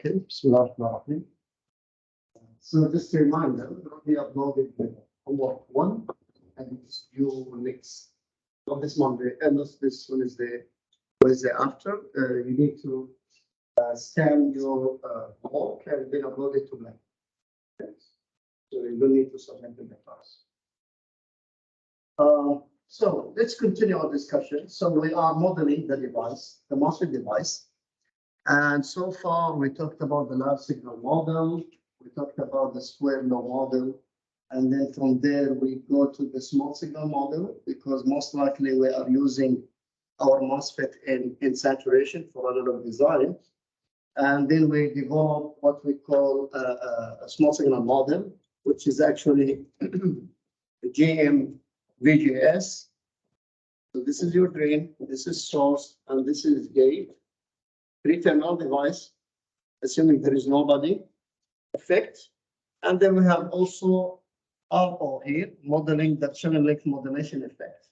Okay, Bismillahirrahmanirrahim. So just a reminder, we uploaded homework 1 and you next not this Monday, and this Wednesday after. You need to scan your homework and then upload it to me. Okay. So you don't need to submit in the class. So let's continue our discussion. So we are modeling the device, the master device. And so far, we talked about the large signal model, we talked about the square law model, and then from there, we go to the small signal model, because most likely we are using our MOSFET in saturation for analog design. And then we develop what we call a small signal model, which is actually GM VGS. So this is your drain, this is source, and this is gate. Three-terminal device, assuming there is nobody, effect. And then we have also RO here, modeling the channel length modulation effect.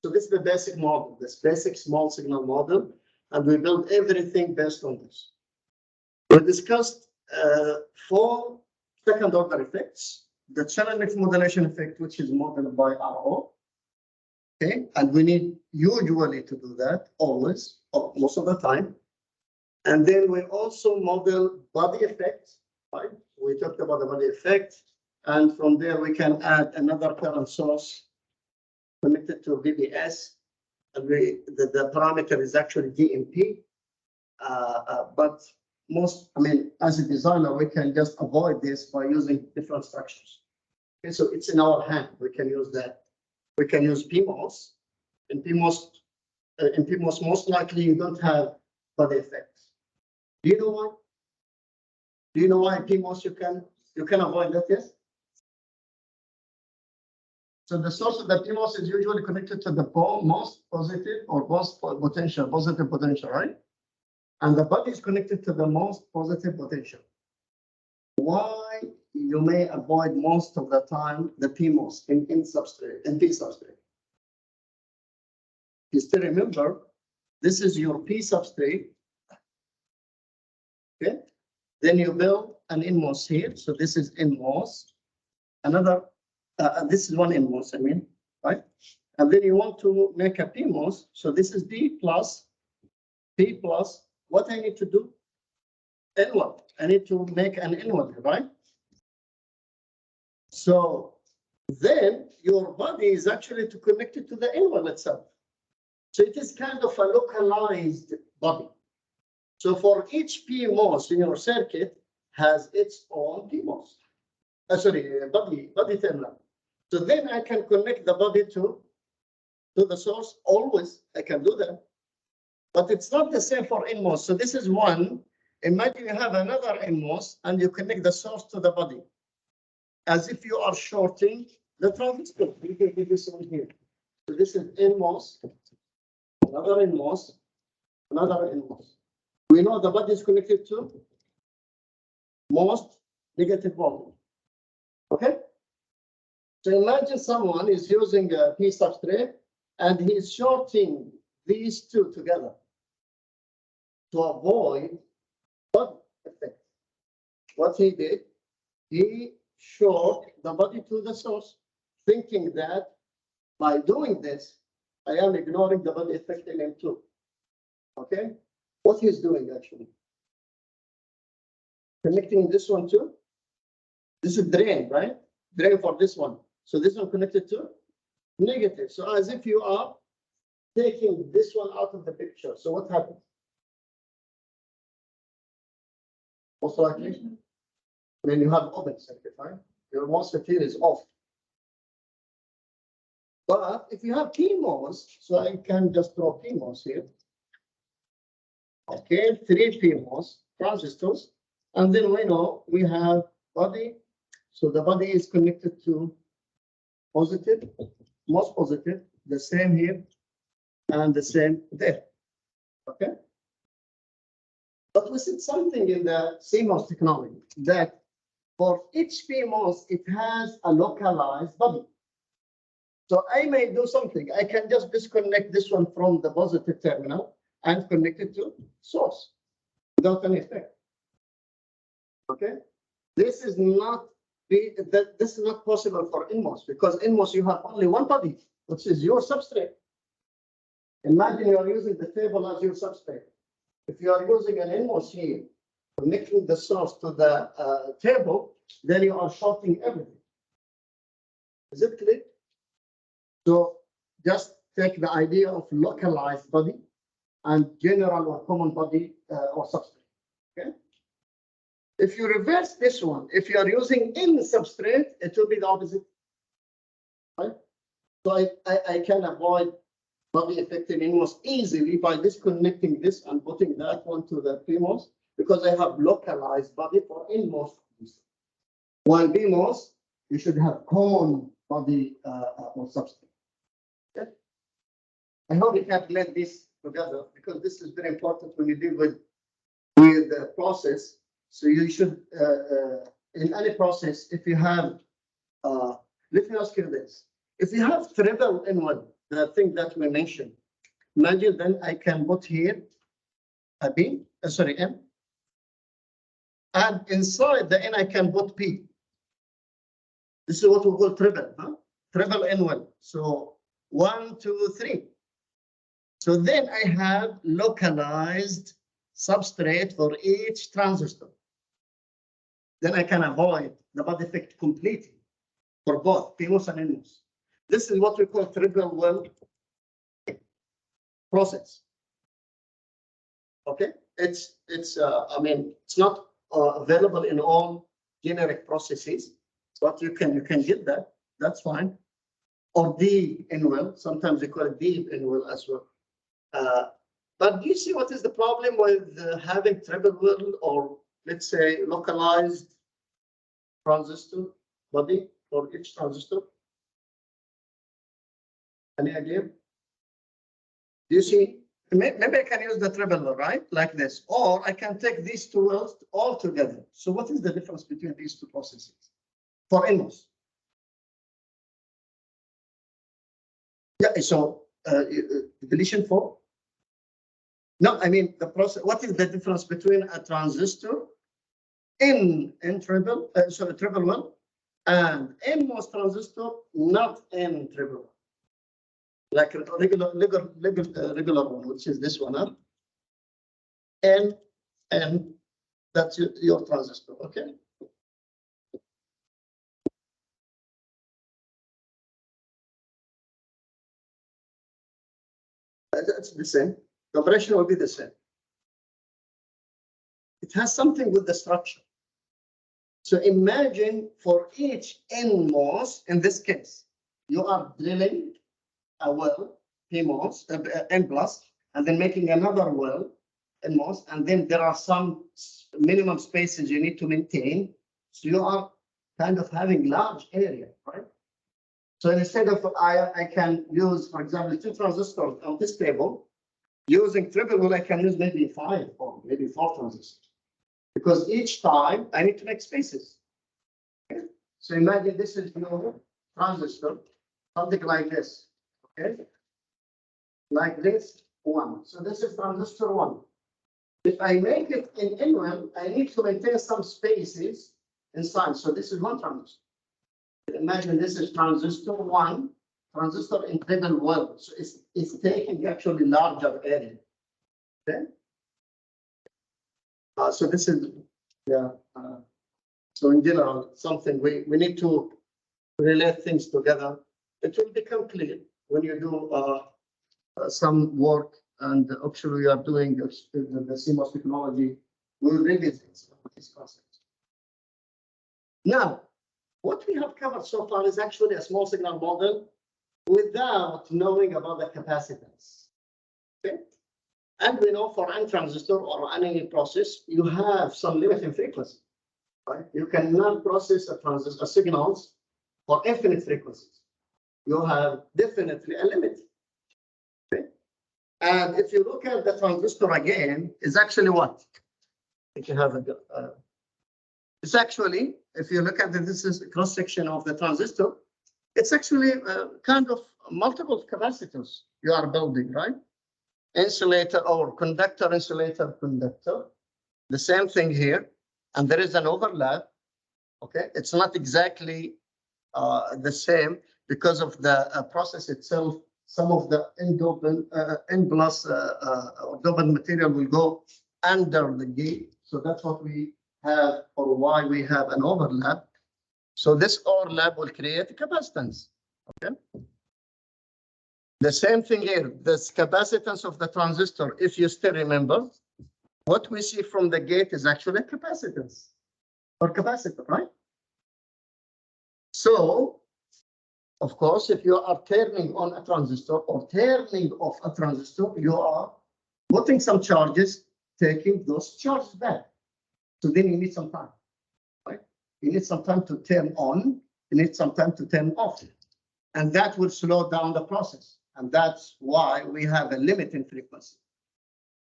So this is the basic model, this basic small signal model, and we build everything based on this. We discussed 4 second order effects, the channel length modulation effect, which is modeled by RO. Okay, and we need usually to do that always, or most of the time. And then we also model body effect, right? We talked about the body effect, and from there we can add another current source connected to VBS, and the parameter is actually DMP. But as a designer, we can just avoid this by using different structures. Okay, so it's in our hand. We can use that. We can use PMOS. In PMOS, most likely you don't have body effect. Do you know why? Do you know why PMOS you can avoid that? Yes. So the source of the PMOS is usually connected to the most positive or most positive potential, right? And the body is connected to the most positive potential. Why you may avoid most of the time the PMOS in P substrate? You still remember, this is your P substrate. Okay, then you build an NMOS here. So this is NMOS. Another, this is one NMOS, right? And then you want to make a PMOS. So this is P plus. What I need to do? N1. I need to make an N1, right? So then your body is actually to connect it to the N1 itself. So it is kind of a localized body. So for each PMOS in your circuit has its own PMOS. Body terminal. So then I can connect the body to the source always. I can do that. But it's not the same for NMOS. So this is one. Imagine you have another NMOS and you connect the source to the body. As if you are shorting the transistor. You can give this one here. So this is NMOS, another NMOS, another NMOS. We know the body is connected to most negative voltage. Okay? So imagine someone is using a P substrate and he's shorting these two together to avoid body effect. What he did, he short the body to the source, thinking that by doing this, I am ignoring the body effect in M2. Okay? What he's doing actually? Connecting this one too. This is drain, right? Drain for this one. So this one connected to negative. So as if you are taking this one out of the picture. So what happens? Most likely, when you have open circuit, right? Your MOSFET here is off. But if you have PMOS, so I can just draw PMOS here. Okay, 3 PMOS transistors, and then we know we have body. So the body is connected to positive, most positive, the same here, and the same there. Okay. But we said something in the CMOS technology that for each PMOS, it has a localized body. So I may do something. I can just disconnect this one from the positive terminal and connect it to source without any effect. Okay, this is not this is not possible for NMOS because NMOS you have only one body, which is your substrate. Imagine you are using the table as your substrate. If you are using an NMOS here, connecting the source to the table, then you are shorting everything. Is it clear? So just take the idea of localized body and general or common body or substrate. Okay. If you reverse this one, if you are using in substrate, it will be the opposite. Right? So I can avoid body effect in NMOS easily by disconnecting this and putting that one to the PMOS because I have localized body for NMOS. While PMOS, you should have common body or substrate. Okay? I hope we can blend this together because this is very important when you deal with the process. So you should, in any process, if you have, let me ask you this. If you have triple N1, the thing that we mentioned, imagine then I can put here a B, sorry, M. And inside the N, I can put P. This is what we call triple, huh? Triple N1. So 1, 2, 3. So then I have localized substrate for each transistor. Then I can avoid the body effect completely for both PMOS and NMOS. This is what we call triple well process. Okay, it's I mean it's not available in all generic processes, but you can get that. That's fine. Or deep in well. Sometimes we call it deep in well as well. But do you see what is the problem with having triple well or let's say localized transistor body for each transistor? Any idea? Do you see? Maybe I can use the triple well, right? Like this. Or I can take these two wells all together. So what is the difference between these two processes for NMOS? Yeah, so deletion 4. No, I mean the process. What is the difference between a transistor in triple, sorry, triple one, and NMOS transistor not in triple one, like a regular one, which is this one, huh? And that's your transistor, okay? That's the same. The operation will be the same. It has something with the structure. So imagine for each NMOS, in this case, you are drilling a well, PMOS, N plus, and then making another well, NMOS, and then there are some minimum spaces you need to maintain. So you are kind of having large area, right? So instead of I can use, for example, 2 transistors on this table. Using triple well, I can use maybe 5 or maybe 4 transistors. Because each time I need to make spaces. Okay? So imagine this is your transistor, something like this. Okay, like this one. So this is transistor 1. If I make it in N1, I need to maintain some spaces inside. So this is one transistor. Imagine this is transistor 1, transistor in triple well. So it's taking actually larger area. Okay. So this is, yeah. So in general, something we need to relate things together. It will become clear when you do some work, and actually we are doing the CMOS technology. We'll revisit this concept. Now, what we have covered so far is actually a small signal model without knowing about the capacitance. Okay. And we know for any transistor or any process, you have some limiting frequency, right? You cannot process a transistor signals for infinite frequencies. You have definitely a limit. Okay? And if you look at the transistor again, it's actually what? If you have a, it's actually, if you look at this is a cross section of the transistor, it's actually kind of multiple capacitors you are building, right? Insulator or conductor, insulator, conductor. The same thing here. and there is an overlap. Okay, it's not exactly the same because of the process itself. Some of the N plus dopant material will go under the gate. So that's what we have, or why we have an overlap. So this overlap will create capacitance. Okay. The same thing here, this capacitance of the transistor, if you still remember, what we see from the gate is actually capacitance or capacitor, right? So, of course, if you are turning on a transistor or turning off a transistor, you are putting some charges, taking those charges back. So then you need some time, right? You need some time to turn on, you need some time to turn off. And that will slow down the process. And that's why we have a limit in frequency.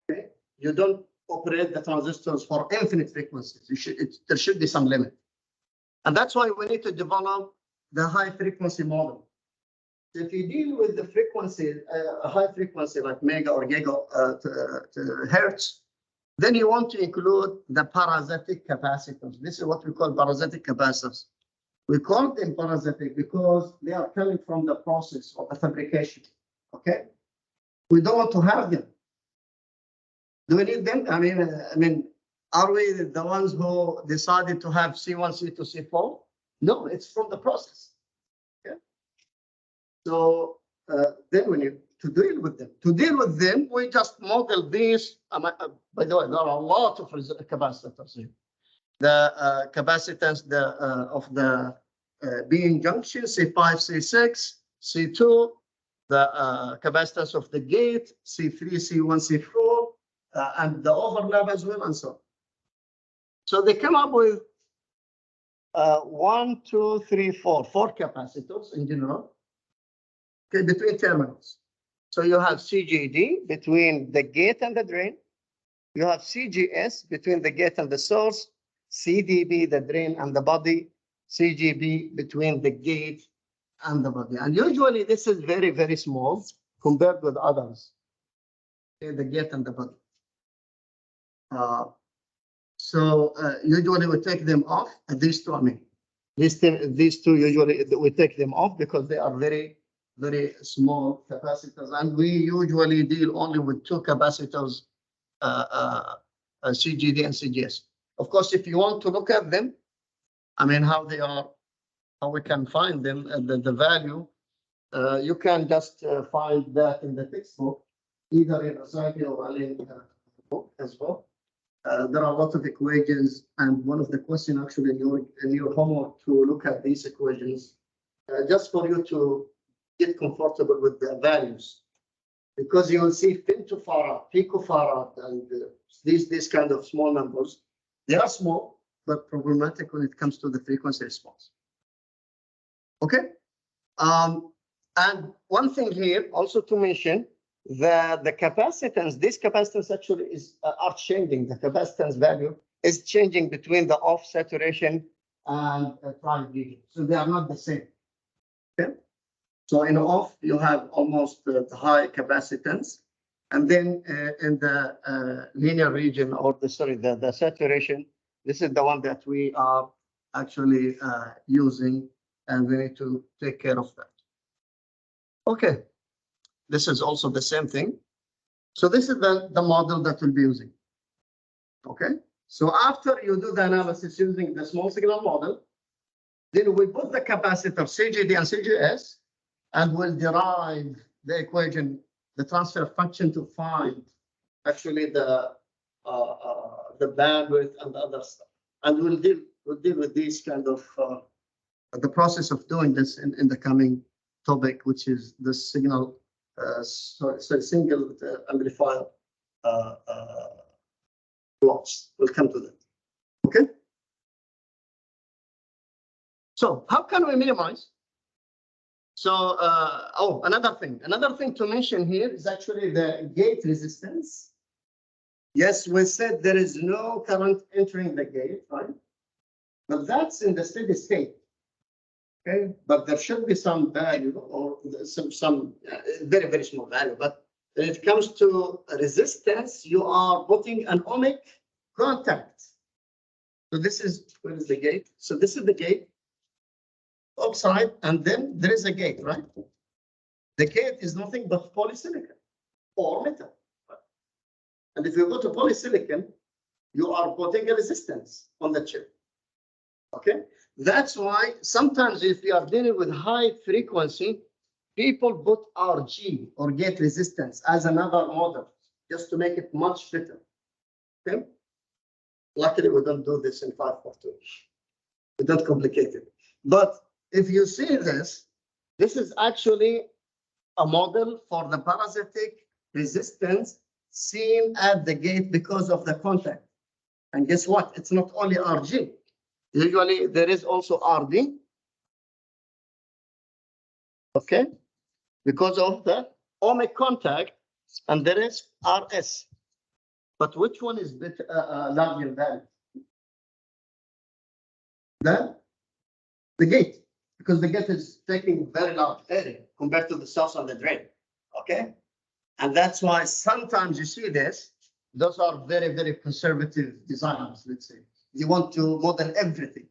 Okay? You don't operate the transistors for infinite frequencies. There should be some limit. And that's why we need to develop the high frequency model. If you deal with the frequency, a high frequency like mega or giga to hertz, then you want to include the parasitic capacitors. This is what we call parasitic capacitors. We call them parasitic because they are coming from the process of the fabrication. Okay, we don't want to have them. Do we need them? I mean, are we the ones who decided to have C1, C2, C4? No, it's from the process. Okay. So then we need to deal with them. To deal with them, we just model these. By the way, there are a lot of capacitors here. The capacitance of the being junction, C5, C6, C2, the capacitance of the gate, C3, C1, C4, and the overlap as well, and so on. So they come up with 4 capacitors in general, okay, between terminals. So you have CGD between the gate and the drain. You have CGS between the gate and the source, CDB, the drain and the body, CGB between the gate and the body. And usually this is very, very small compared with others, okay, the gate and the body. Usually we take them off, and these two, I mean, these two usually we take them off because they are very, very small capacitors. And we usually deal only with two capacitors, CGD and CGS. Of course, if you want to look at them, I mean, how they are, how we can find them, the value, you can just find that in the textbook, either in a cycle or in a book as well. There are a lot of equations, and one of the questions actually in your homework to look at these equations, just for you to get comfortable with the values, because you will see femtofarad, picofarad, and these kind of small numbers. They are small, but problematic when it comes to the frequency response. Okay, and one thing here also to mention, the capacitance, this capacitance actually is are changing. The capacitance value is changing between the off saturation and trial region, so they are not the same. Okay, so in off you have almost the high capacitance, and then in the linear region, or the saturation, this is the one that we are actually using, and we need to take care of that. Okay. This is also the same thing. So this is the model that we'll be using. Okay. So after you do the analysis using the small signal model, then we put the capacitor CGD and CGS, and we'll derive the equation, the transfer function, to find actually the bandwidth and the other stuff. And we'll deal with these kind of the process of doing this in the coming topic, which is the signal. Single amplifier blocks. We'll come to that. Okay. So how can we minimize? So another thing to mention here is actually the gate resistance. Yes, we said there is no current entering the gate, right? But that's in the steady state. Okay, but there should be some value, or some very, very small value. But when it comes to resistance, you are putting an ohmic contact. So this is, where is the gate? So this is the gate, oxide, and then there is a gate, right? The gate is nothing but polysilicon or metal. And if you go to polysilicon, you are putting a resistance on the chip. Okay, that's why sometimes if you are dealing with high frequency, people put RG or gate resistance as another model just to make it much better. Okay, luckily we don't do this in 542. We don't complicate it. But if you see this, this is actually a model for the parasitic resistance seen at the gate because of the contact. And guess what? It's not only RG. Usually there is also RD. Okay, because of the ohmic contact, and there is RS. But which one is better, larger than the gate? Because the gate is taking very large area compared to the source on the drain. Okay, and that's why sometimes you see this. Those are very, very conservative designers, let's say. They want to model everything.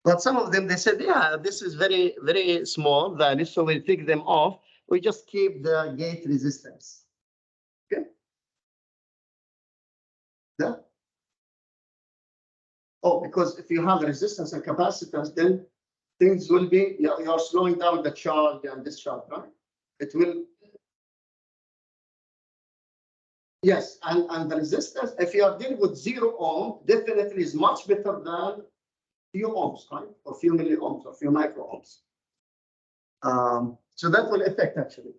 But some of them, they said, yeah, this is very, very small value, so we'll take them off. We just keep the gate resistance. Okay. Yeah. Oh, because if you have resistance and capacitance, then things will be, you're slowing down the charge and discharge, right? It will. Yes, and the resistance, if you are dealing with 0 ohm, definitely is much better than few ohms, right? Or few milliohms or few micro ohms. So that will affect actually.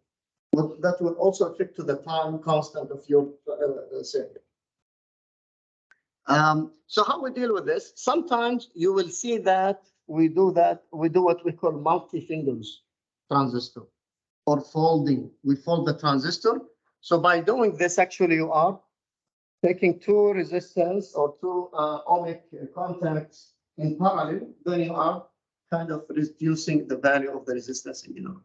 That will also affect to the time constant of your circuit. So how we deal with this? Sometimes you will see that we do what we call multi-fingers transistor or folding. We fold the transistor. So by doing this, actually, you are taking 2 resistance or 2 ohmic contacts in parallel. Then you are kind of reducing the value of the resistance in general.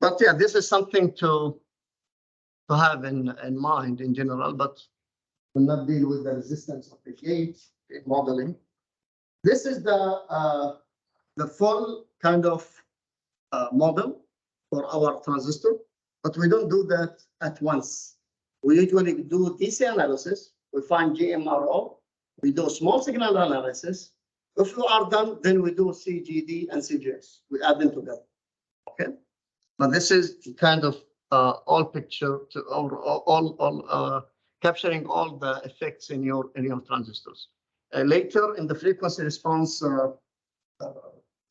But yeah, this is something to have in mind in general, but will not deal with the resistance of the gate in modeling. This is the full kind of model for our transistor, but we don't do that at once. We usually do DC analysis. We find GMRO. We do small signal analysis. If we are done, then we do CGD and CGS. We add them together. Okay, but this is kind of all picture to all capturing all the effects in your transistors. Later in the frequency response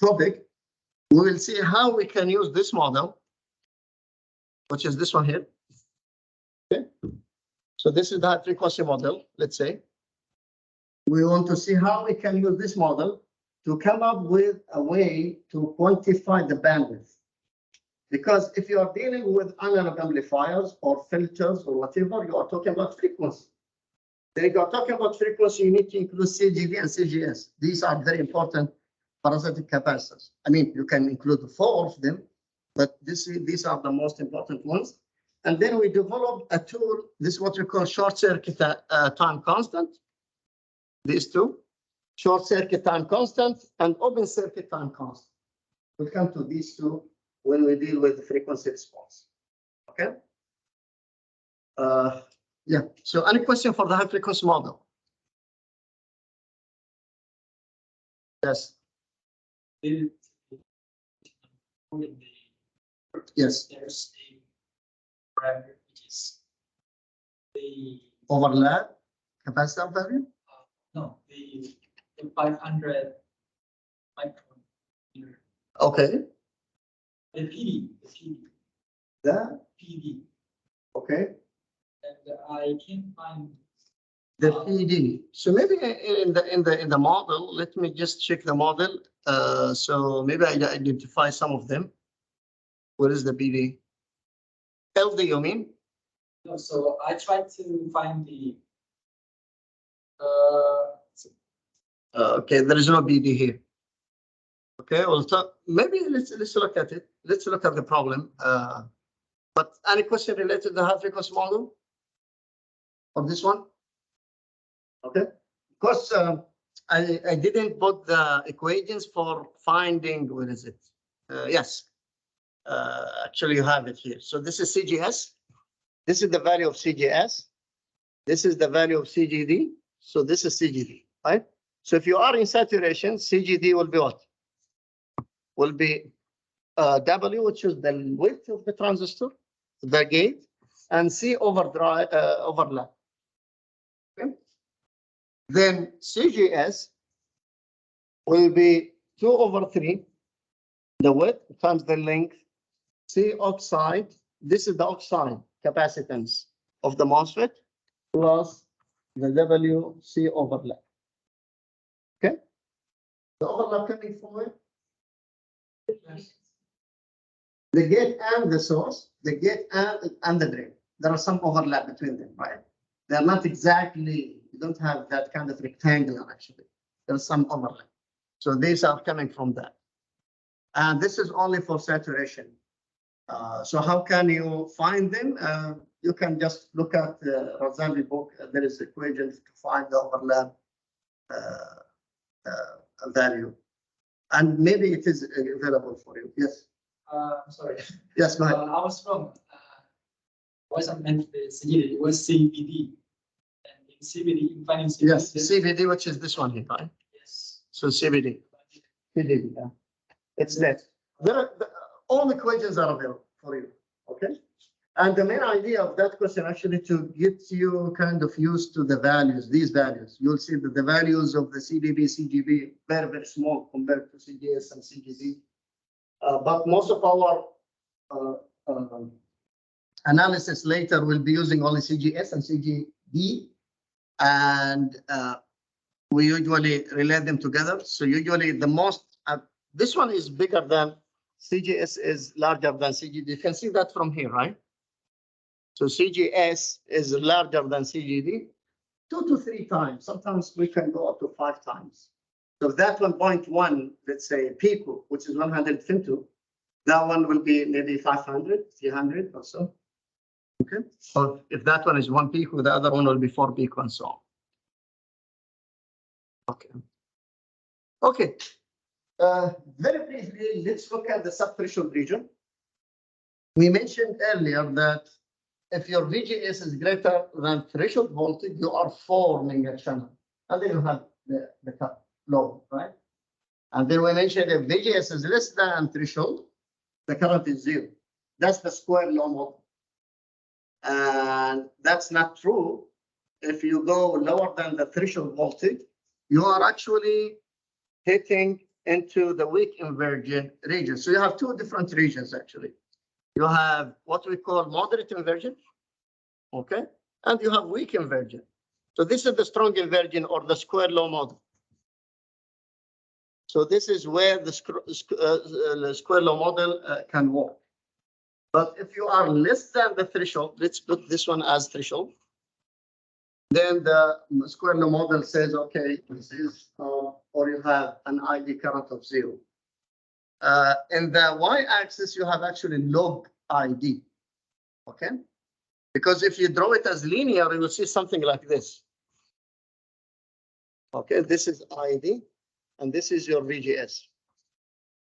topic, we will see how we can use this model, which is this one here. Okay, so this is the high frequency model. Let's say we want to see how we can use this model to come up with a way to quantify the bandwidth. Because if you are dealing with analog amplifiers or filters or whatever, you are talking about frequency. Then if you are talking about frequency, you need to include CGD and CGS. These are very important parasitic capacitors. I mean, you can include 4 of them, but these are the most important ones. And then we developed a tool. This is what we call short circuit time constant. These 2, short circuit time constant and open circuit time constant. We'll come to these 2 when we deal with the frequency response. Okay. Yeah. So any question for the high frequency model? Yes. Yes. There's a parameter which is the Overlap capacitor value? No, the 500 micrometer. Okay. The PD. The PD. okay. And I can't find The PD. So maybe in the model, let me just check the model. So maybe I identify some of them. What is the PD? LD, you mean? No, so I tried to find the Okay, there is no BD here. Okay, well, maybe let's look at it. Let's look at the problem. But any question related to the high frequency model? Or this one? Okay, because I didn't put the equations for finding, where is it? Yes. Actually, you have it here. So this is CGS. This is the value of CGS. This is the value of CGD. So this is CGD, right? So if you are in saturation, CGD will be what? Will be W, which is the width of the transistor, the gate, and C overlap. Okay. Then CGS will be 2/3, the width times the length, C oxide. This is the oxide capacitance of the MOSFET plus the WC overlap. Okay. The overlap coming from it. The gate and the source, the gate and the drain. There are some overlap between them, right? They're not exactly, you don't have that kind of rectangular actually. There's some overlap. So these are coming from that. And this is only for saturation. So how can you find them? You can just look at the Razali book. There is equations to find the overlap value. And maybe it is available for you. Yes. I'm sorry. Yes, go ahead. I was wrong. Wasn't meant the CGD, it was CVD. And in CVD, in finding CVD. Yes, CVD, which is this one here, right? Yes. So CVD. CVD, yeah. It's that. All equations are available for you, okay? And the main idea of that question actually to get you kind of used to the values, these values. You'll see that the values of the CDB, CGB, very, very small compared to CGS and CGD. But most of our analysis later will be using only CGS and CGD. And we usually relate them together. So usually the most, this one is bigger than CGS is larger than CGD. You can see that from here, right? So CGS is larger than CGD 2 to 3 times. Sometimes we can go up to 5 times. So if that 1.1, let's say pico, which is 100 femto, that one will be maybe 500, 300 or so. Okay. So if that one is 1 pico, the other one will be 4 pico and so on. Okay. Okay. Very briefly, let's look at the subthreshold region. We mentioned earlier that if your VGS is greater than threshold voltage, you are forming a channel. And then you have the cut low, right? And then we mentioned if VGS is less than threshold, the current is 0. That's the square law model. And that's not true. If you go lower than the threshold voltage, you are actually hitting into the weak inversion region. So you have 2 different regions actually. You have what we call moderate inversion, okay? And you have weak inversion. So this is the strong inversion or the square law model. So this is where the square law model can work. But if you are less than the threshold, let's put this one as threshold. Then the square law model says, okay, this is, or you have an ID current of 0. In the y-axis, you have actually log ID, okay? Because if you draw it as linear, you will see something like this. Okay, this is ID, and this is your VGS.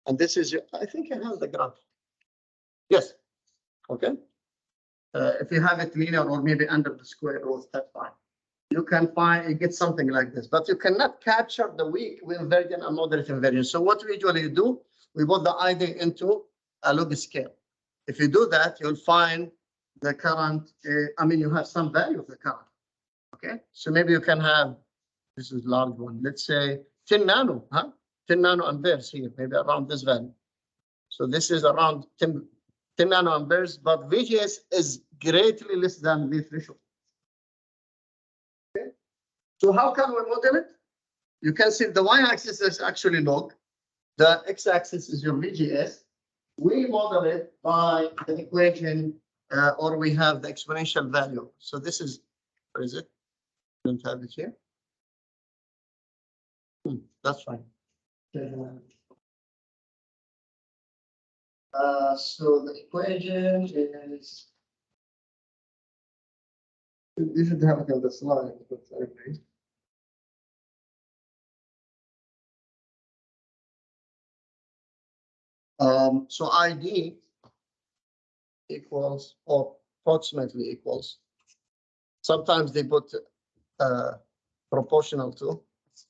And this is your, I think I have the graph. Yes, okay. If you have it linear or maybe under the square root, that's fine. You can find, you get something like this, but you cannot capture the weak inversion and moderate inversion. So what we usually do, we put the ID into a log scale. If you do that, you'll find the current, I mean, you have some value of the current, okay? So maybe you can have, this is large one, let's say 10 nano, 10 nano amperes here, maybe around this value. So this is around 10 nano amperes, but VGS is greatly less than V threshold. Okay. So how can we model it? You can see the y-axis is actually log. The x-axis is your VGS. We model it by the equation, or we have the exponential value. So this is, where is it? I don't have it here. That's fine. So the equation is, you should have it on the slide, but anyway. So ID equals or approximately equals. Sometimes they put proportional to,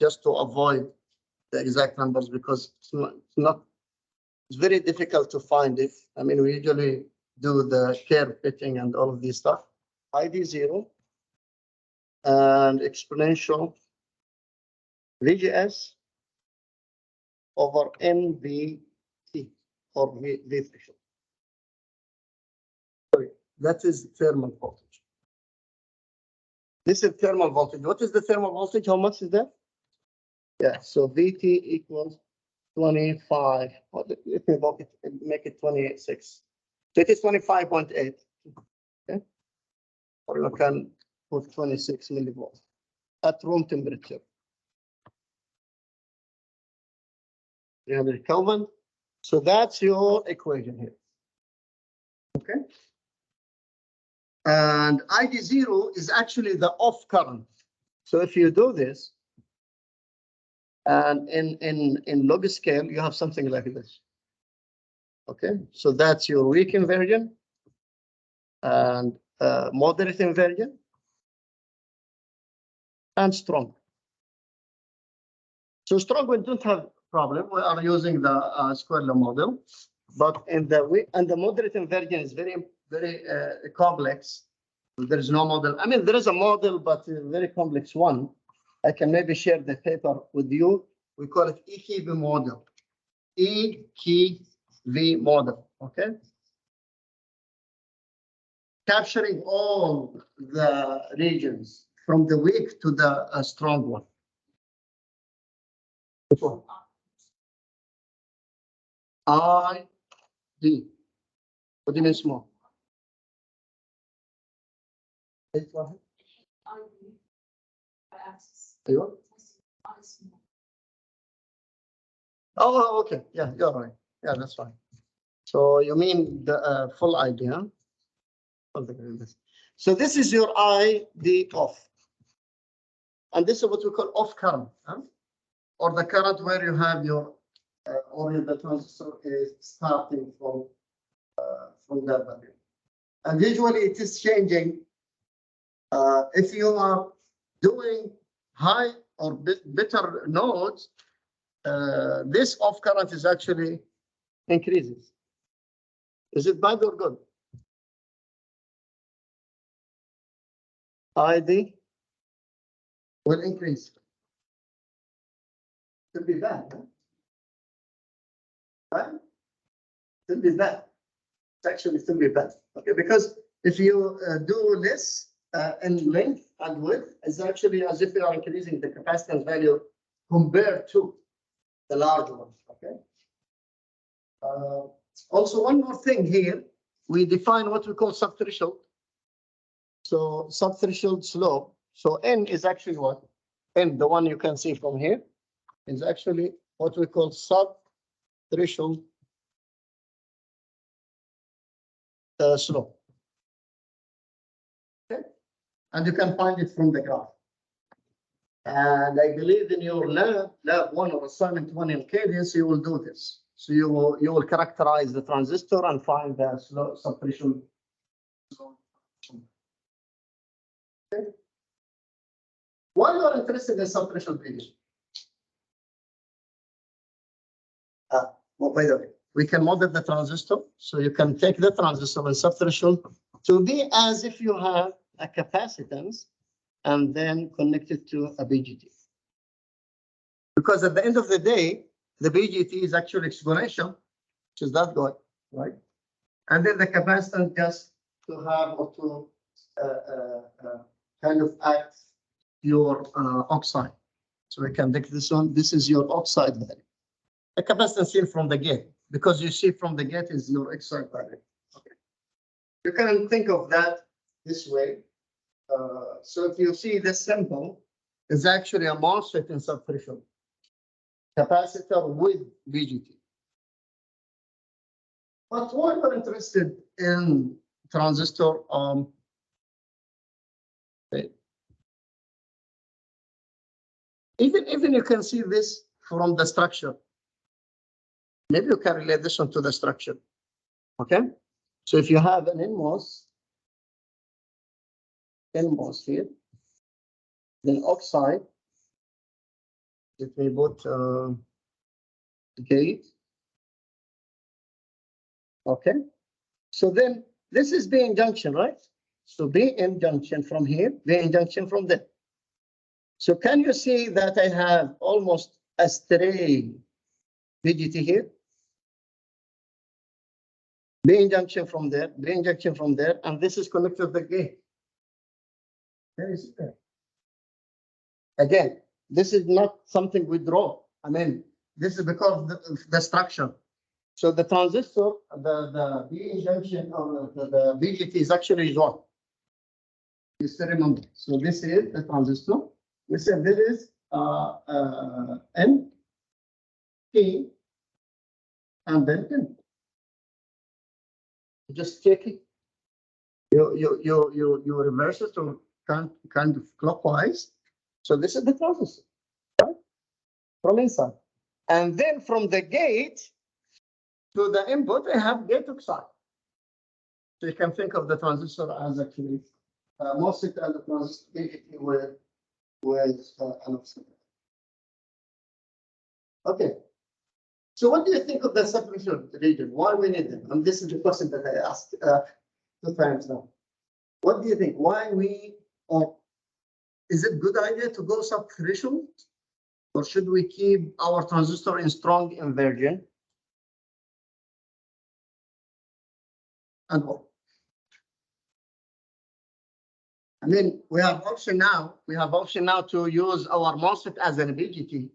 just to avoid the exact numbers, because it's very difficult to find it. I mean, we usually do the curve fitting and all of these stuff. ID 0 and exponential VGS over NVT or V threshold. Sorry, that is thermal voltage. This is thermal voltage. What is the thermal voltage? How much is that? Yeah, so VT equals 25. Let me make it 28.6. So it is 25.8. Okay. Or you can put 26 millivolts at room temperature. 300 Kelvin. So that's your equation here. Okay. And ID0 is actually the off current. So if you do this, and in log scale, you have something like this. Okay, so that's your weak inversion and moderate inversion and strong. So strong, we don't have problem. We are using the square law model, but in the weak and the moderate inversion is very complex. There is no model. I mean, there is a model, but a very complex one. I can maybe share the paper with you. We call it EKV model. EKV model. Okay. Capturing all the regions from the weak to the strong one. I D. What do you mean small? Oh, okay. Yeah, you're right. Yeah, that's fine. So you mean the full idea? So this is your ID off. And this is what we call off current, or the current where you have your or the transistor is starting from that value. And usually it is changing. If you are doing high or better nodes, this off current is actually increases. Is it bad or good? ID will increase. Could be bad, huh? Right? Could be bad. It's actually still be bad. Okay, because if you do this in length and width, it's actually as if you are increasing the capacitance value compared to the large one. Okay. Also, one more thing here, we define what we call subthreshold. So subthreshold slope. So N is actually what? N, the one you can see from here, is actually what we call subthreshold slope. Okay, and you can find it from the graph. And I believe in your lab 1 or assignment 1 in cadence, you will do this. So you will characterize the transistor and find the subthreshold. Okay. Why you are interested in subthreshold region? Well, by the way, we can model the transistor. So you can take the transistor and subthreshold to be as if you have a capacitance and then connect it to a BGT. Because at the end of the day, the BGT is actually exponential, which is that guy, right? And then the capacitance just to have or to kind of act your oxide. So we can take this one. This is your oxide value. The capacitance seen from the gate, because you see from the gate is your oxide value. Okay. You can think of that this way. So if you see this symbol, is actually a MOSFET in subthreshold capacitor with BGT. But why we're interested in transistor? Even you can see this from the structure. Maybe you can relate this one to the structure. Okay. So if you have an NMOS here, then oxide, let me put gate. Okay. So then this is B junction, right? So B junction from here, B junction from there. So can you see that I have almost a stray VGT here? B junction from there, B junction from there, and this is connected to the gate. There is there. Again, this is not something we draw. I mean, this is because of the structure. So the transistor, the B junction or the VGT is actually one. You still remember. So this is the transistor. We said this is N, P, and then N. Just check it. You reverse it to kind of clockwise. So this is the transistor, right? From inside. And then from the gate to the input, I have gate oxide. So you can think of the transistor as actually MOSFET and the transistor with an oxide. Okay. So what do you think of the separation region? Why we need them? And this is the question that I asked 2 times now. What do you think? Why we is it a good idea to go sub-threshold? Or should we keep our transistor in strong inversion? And what? I mean, we have option now. We have option now to use our MOSFET as an BGT.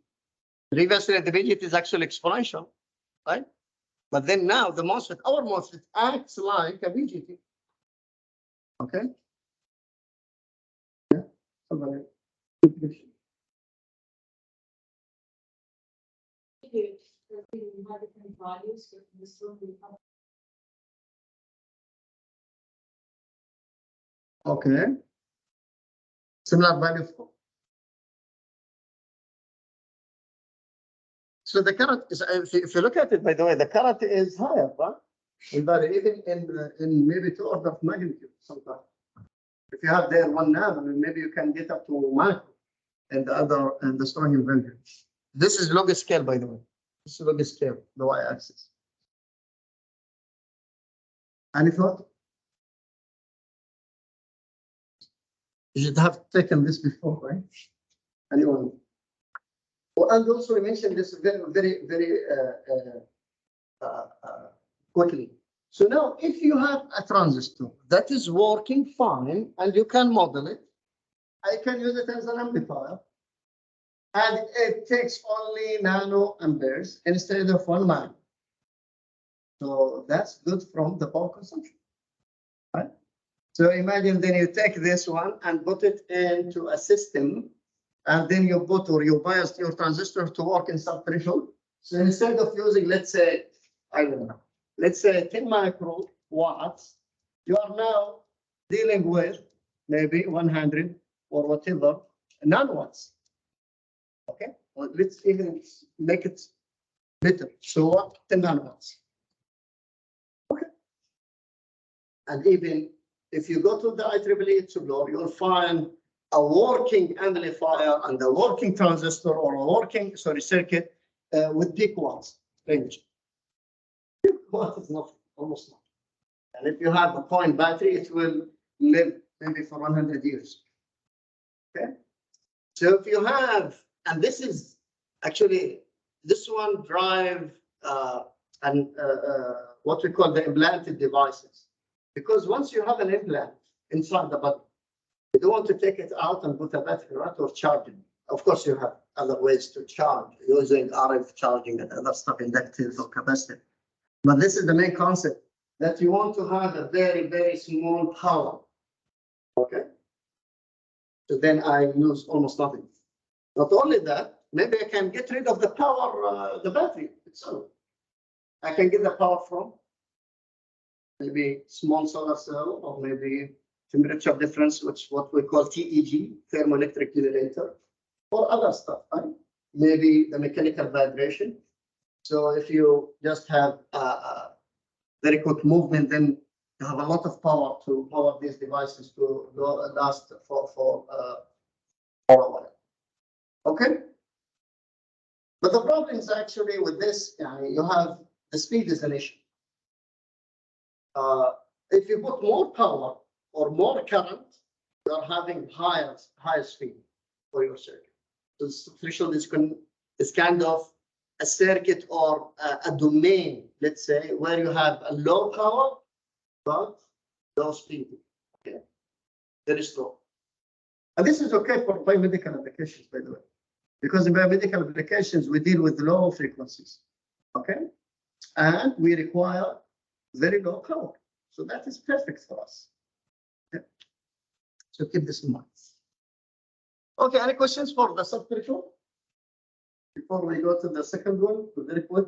Previously, the BGT is actually exponential, right? But then now the MOSFET, our MOSFET acts like a BGT. Okay. Yeah. Somebody. Okay. Similar value. So the current is, if you look at it, by the way, the current is higher, right? Even in maybe 2 orders of magnitude sometimes. If you have there 1 nano, maybe you can get up to micro and the other and the strong inversion. This is log scale, by the way. This is log scale, the y-axis. Any thought? You should have taken this before, right? Anyone? Oh, and also we mentioned this very quickly. So now, if you have a transistor that is working fine and you can model it, I can use it as an amplifier, and it takes only nano amperes instead of 1 micro. So that's good from the power consumption, right? So imagine then you take this one and put it into a system, and then you put or you bias your transistor to work in sub-threshold. So instead of using, let's say, I don't know, let's say 10 micro watts, you are now dealing with maybe 100 or whatever nanowatts. Okay, well, let's even make it better. So what? 10 nanowatts. Okay, and even if you go to the IEEE Explorer, you'll find a working amplifier and a working transistor or a working circuit with peak watts range. Peak watt is not almost not. And if you have a point battery, it will live maybe for 100 years. Okay. So if you have, and this is actually this one drive what we call the implanted devices, because once you have an implant inside the body, you don't want to take it out and put a battery, right, or charge it. Of course, you have other ways to charge using RF charging and other stuff, inductive or capacitive. But this is the main concept, that you want to have a very small power. Okay. So then I use almost nothing. Not only that, maybe I can get rid of the power, the battery itself. I can get the power from maybe small solar cell or maybe temperature difference, which what we call TEG, thermoelectric generator, or other stuff, right? Maybe the mechanical vibration. So if you just have very quick movement, then you have a lot of power to power these devices to last for a while. Okay. But the problem is actually with this, you have the speed is an issue. If you put more power or more current, you are having higher speed for your circuit. So threshold is kind of a circuit or a domain, let's say, where you have a low power but low speed. Okay, very slow. And this is okay for biomedical applications, by the way, because in biomedical applications we deal with low frequencies. Okay, and we require very low power. So that is perfect for us. Okay. So keep this in mind. Okay, any questions for the subthreshold? Before we go to the second one, very quick.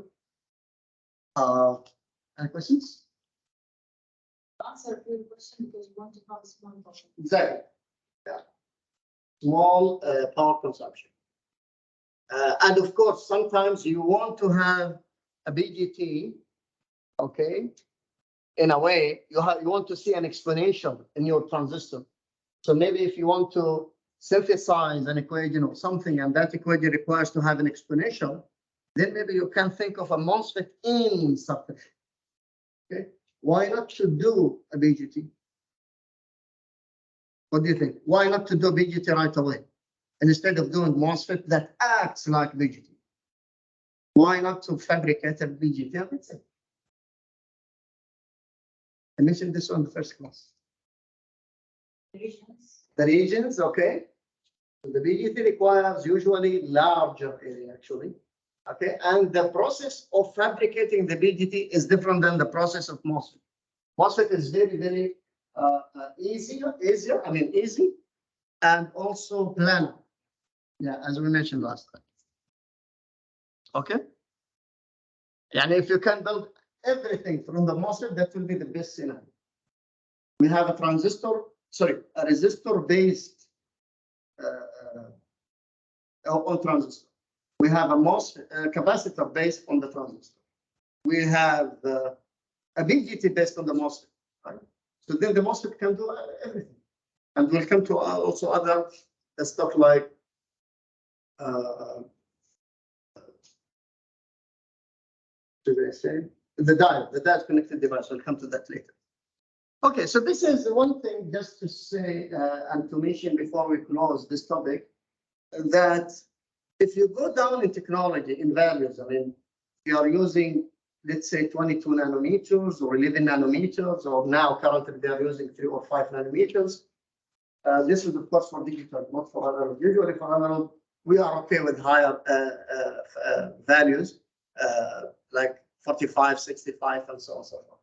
Any questions? Answer to your question because you want to have a small power. Exactly. Yeah. Small power consumption. And of course, sometimes you want to have a BGT, okay? In a way, you want to see an exponential in your transistor. So maybe if you want to synthesize an equation or something, and that equation requires to have an exponential, then maybe you can think of a MOSFET in subthreshold. Okay, why not to do a BGT? What do you think? Why not to do BGT right away? And instead of doing MOSFET that acts like BGT, why not to fabricate a BGT? That's it. I mentioned this on the first class. The regions, okay. So the BGT requires usually larger area, actually. Okay, and the process of fabricating the BGT is different than the process of MOSFET. MOSFET is very, very easy, and also planar. Yeah, as we mentioned last time. Okay. And if you can build everything from the MOSFET, that will be the best scenario. We have a resistor based on transistor. We have a MOSFET capacitor based on the transistor. We have a BGT based on the MOSFET. Right? So then the MOSFET can do everything. And we'll come to also other stuff like should I say the diode connected device. We'll come to that later. Okay, so this is one thing just to say and to mention before we close this topic, that if you go down in technology, in values, I mean, you are using, let's say, 22 nanometers or 11 nanometers, or now currently they are using 3 or 5 nanometers. This is, of course, for digital, not for analog. Usually for analog, we are okay with higher values, like 45, 65, and so on and so forth.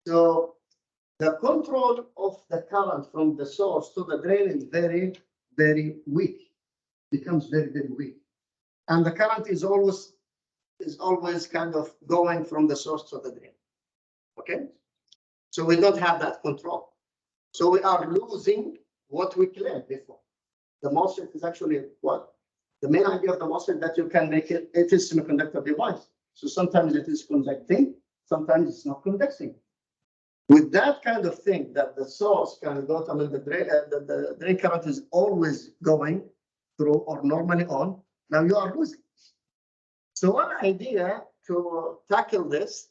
So the control of the current from the source to the drain is very, very weak. Becomes very, very weak. And the current is always kind of going from the source to the drain. Okay? So we don't have that control. So we are losing what we claimed before. The MOSFET is actually what? The main idea of the MOSFET that you can make it is a semiconductor device. So sometimes it is conducting, sometimes it's not conducting. With that kind of thing, that the source can go to, I mean, the drain current is always going through or normally on, now you are losing. So one idea to tackle this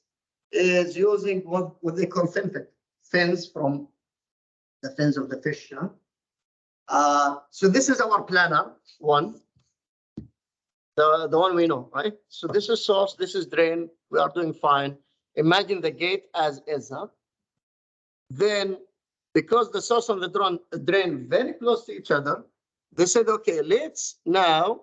is using what they call fins from the fins of the fish. So this is our planar one, the one we know, right? So this is source, this is drain, we are doing fine. Imagine the gate as is. Then, because the source and the drain very close to each other, they said, okay, let's now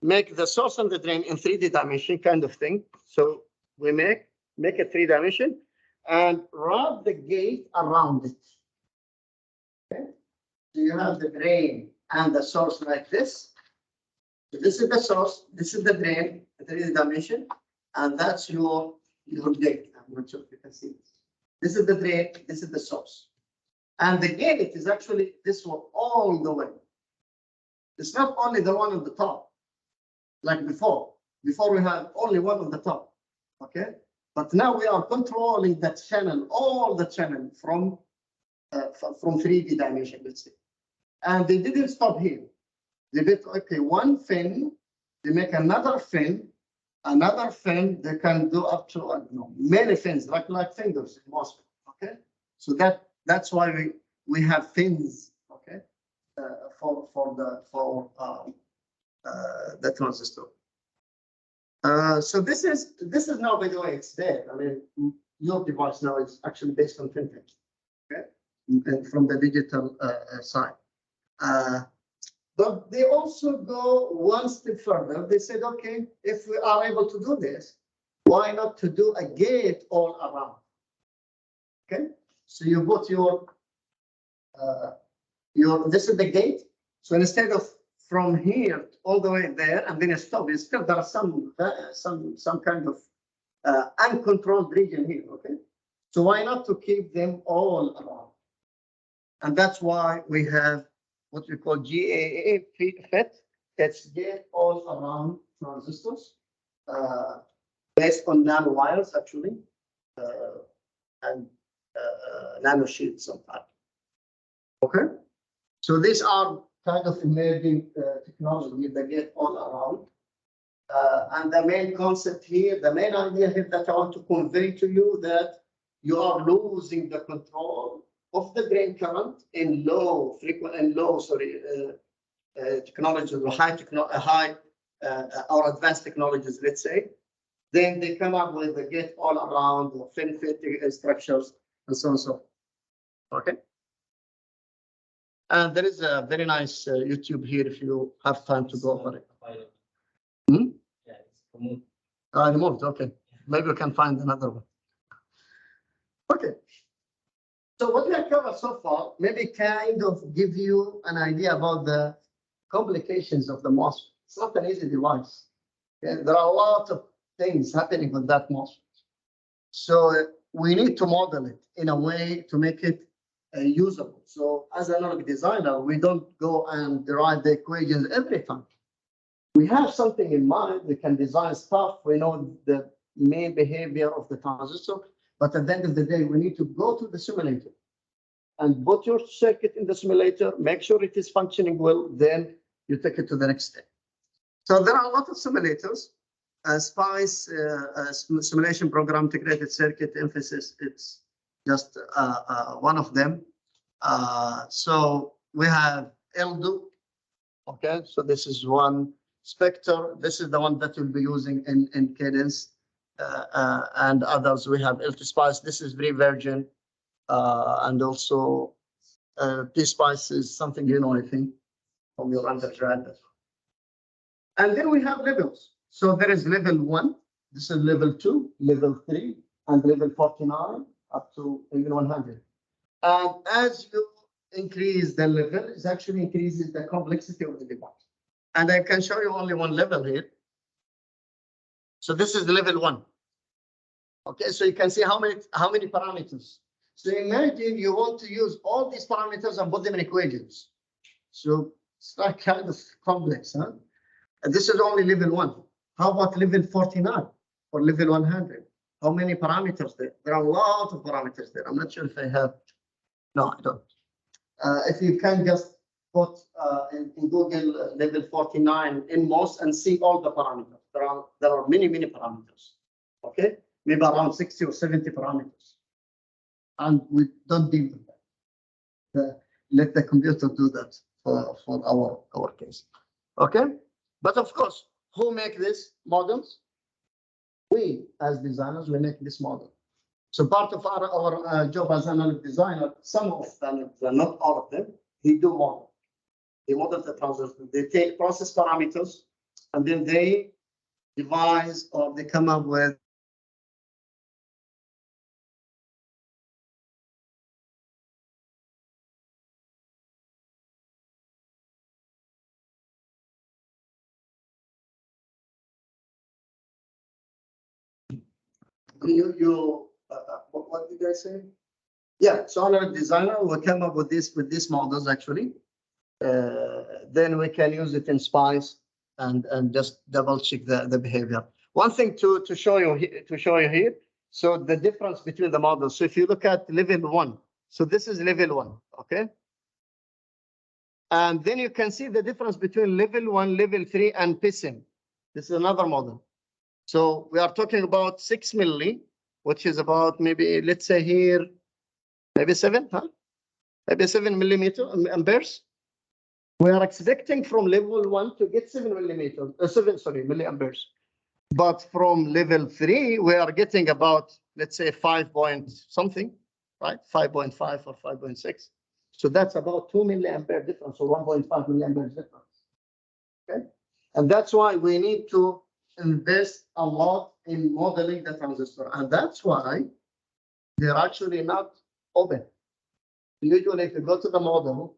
make the source and the drain in 3D dimension kind of thing. So we make a 3 dimension and wrap the gate around it. Okay. So you have the drain and the source like this. So this is the source, this is the drain, 3D dimension, and that's your gate. I'm not sure if you can see this. This is the drain, this is the source. And the gate is actually this one all the way. It's not only the one on the top, like before. Before we had only one on the top. Okay, but now we are controlling that channel, all the channel from 3D dimension, let's say. And they didn't stop here. They did, okay, one fin, they make another fin, they can do up to, I don't know, many fins, like fingers in MOSFET, okay? So that's why we have fins, okay, for the transistor. So this is now, by the way, it's there. I mean, your device now is actually based on FinTech, okay, and from the digital side. But they also go one step further. They said, okay, if we are able to do this, why not to do a gate all around? Okay, so you put your this is the gate. So instead of from here all the way there and then you stop, still there are some kind of uncontrolled region here. Okay, so why not to keep them all around? And that's why we have what we call GAA FET. That's gate all around transistors based on nanowires actually and nano sheets sometimes. Okay, so these are kind of emerging technology that get all around. And the main concept here, the main idea here that I want to convey to you that you are losing the control of the drain current in low technologies or high or advanced technologies, let's say. Then they come up with the gate all around or FinFET structures and so on and so forth. Okay. And there is a very nice YouTube here if you have time to go over it. Hmm? Yeah, it's removed. Removed, okay. Maybe we can find another one. Okay. So what we have covered so far, maybe kind of give you an idea about the complications of the MOSFET. It's not an easy device. Okay? There are a lot of things happening with that MOSFET. So we need to model it in a way to make it usable. So as an analog designer, we don't go and derive the equations every time. We have something in mind. We can design stuff. We know the main behavior of the transistor. But at the end of the day, we need to go to the simulator and put your circuit in the simulator, make sure it is functioning well, then you take it to the next step. So there are a lot of simulators. SPICE, simulation program, integrated circuit, emphasis, it's just one of them. So we have ELDO. Okay, so this is one. Spectre, this is the one that we'll be using in Cadence. And others, we have LTSPICE. This is very virgin. And also PSPICE is something you know, I think, from your undergrad. And then we have levels. So there is level 1, this is level 2, level 3, and level 49 up to even 100. And as you increase the level, it actually increases the complexity of the device. And I can show you only one level here. So this is the level 1. Okay, so you can see how many parameters. So imagine you want to use all these parameters and put them in equations. So it's like kind of complex, huh? And this is only level 1. How about level 49 or level 100? How many parameters there? There are a lot of parameters there. I'm not sure if I have. No, I don't. If you can just put in Google level 49 in MOS and see all the parameters. There are many parameters. Okay, maybe around 60 or 70 parameters. And we don't deal with that. Let the computer do that for our case. Okay, but of course, who make these models? We, as designers, we make this model. So part of our job as analog designer, some of them, not all of them, they do model. They model the transistor. They take process parameters, and then they devise or they come up with what did I say? Yeah, so analog designer will come up with these models actually. Then we can use it in SPICE and just double check the behavior. One thing to show you here. So the difference between the models. So if you look at level 1, so this is level 1, okay? And then you can see the difference between level 1, level 3, and PISM. This is another model. So we are talking about 6 milli, which is about maybe, let's say here, maybe 7, huh? Maybe 7 millimeter amperes. We are expecting from level 1 to get 7 milliamperes. But from level 3, we are getting about, let's say, 5 point something, right? 5.5 or 5.6. So that's about 2 milliampere difference, or 1.5 milliampere difference. Okay, and that's why we need to invest a lot in modeling the transistor, and that's why they're actually not open. Usually, if you go to the model,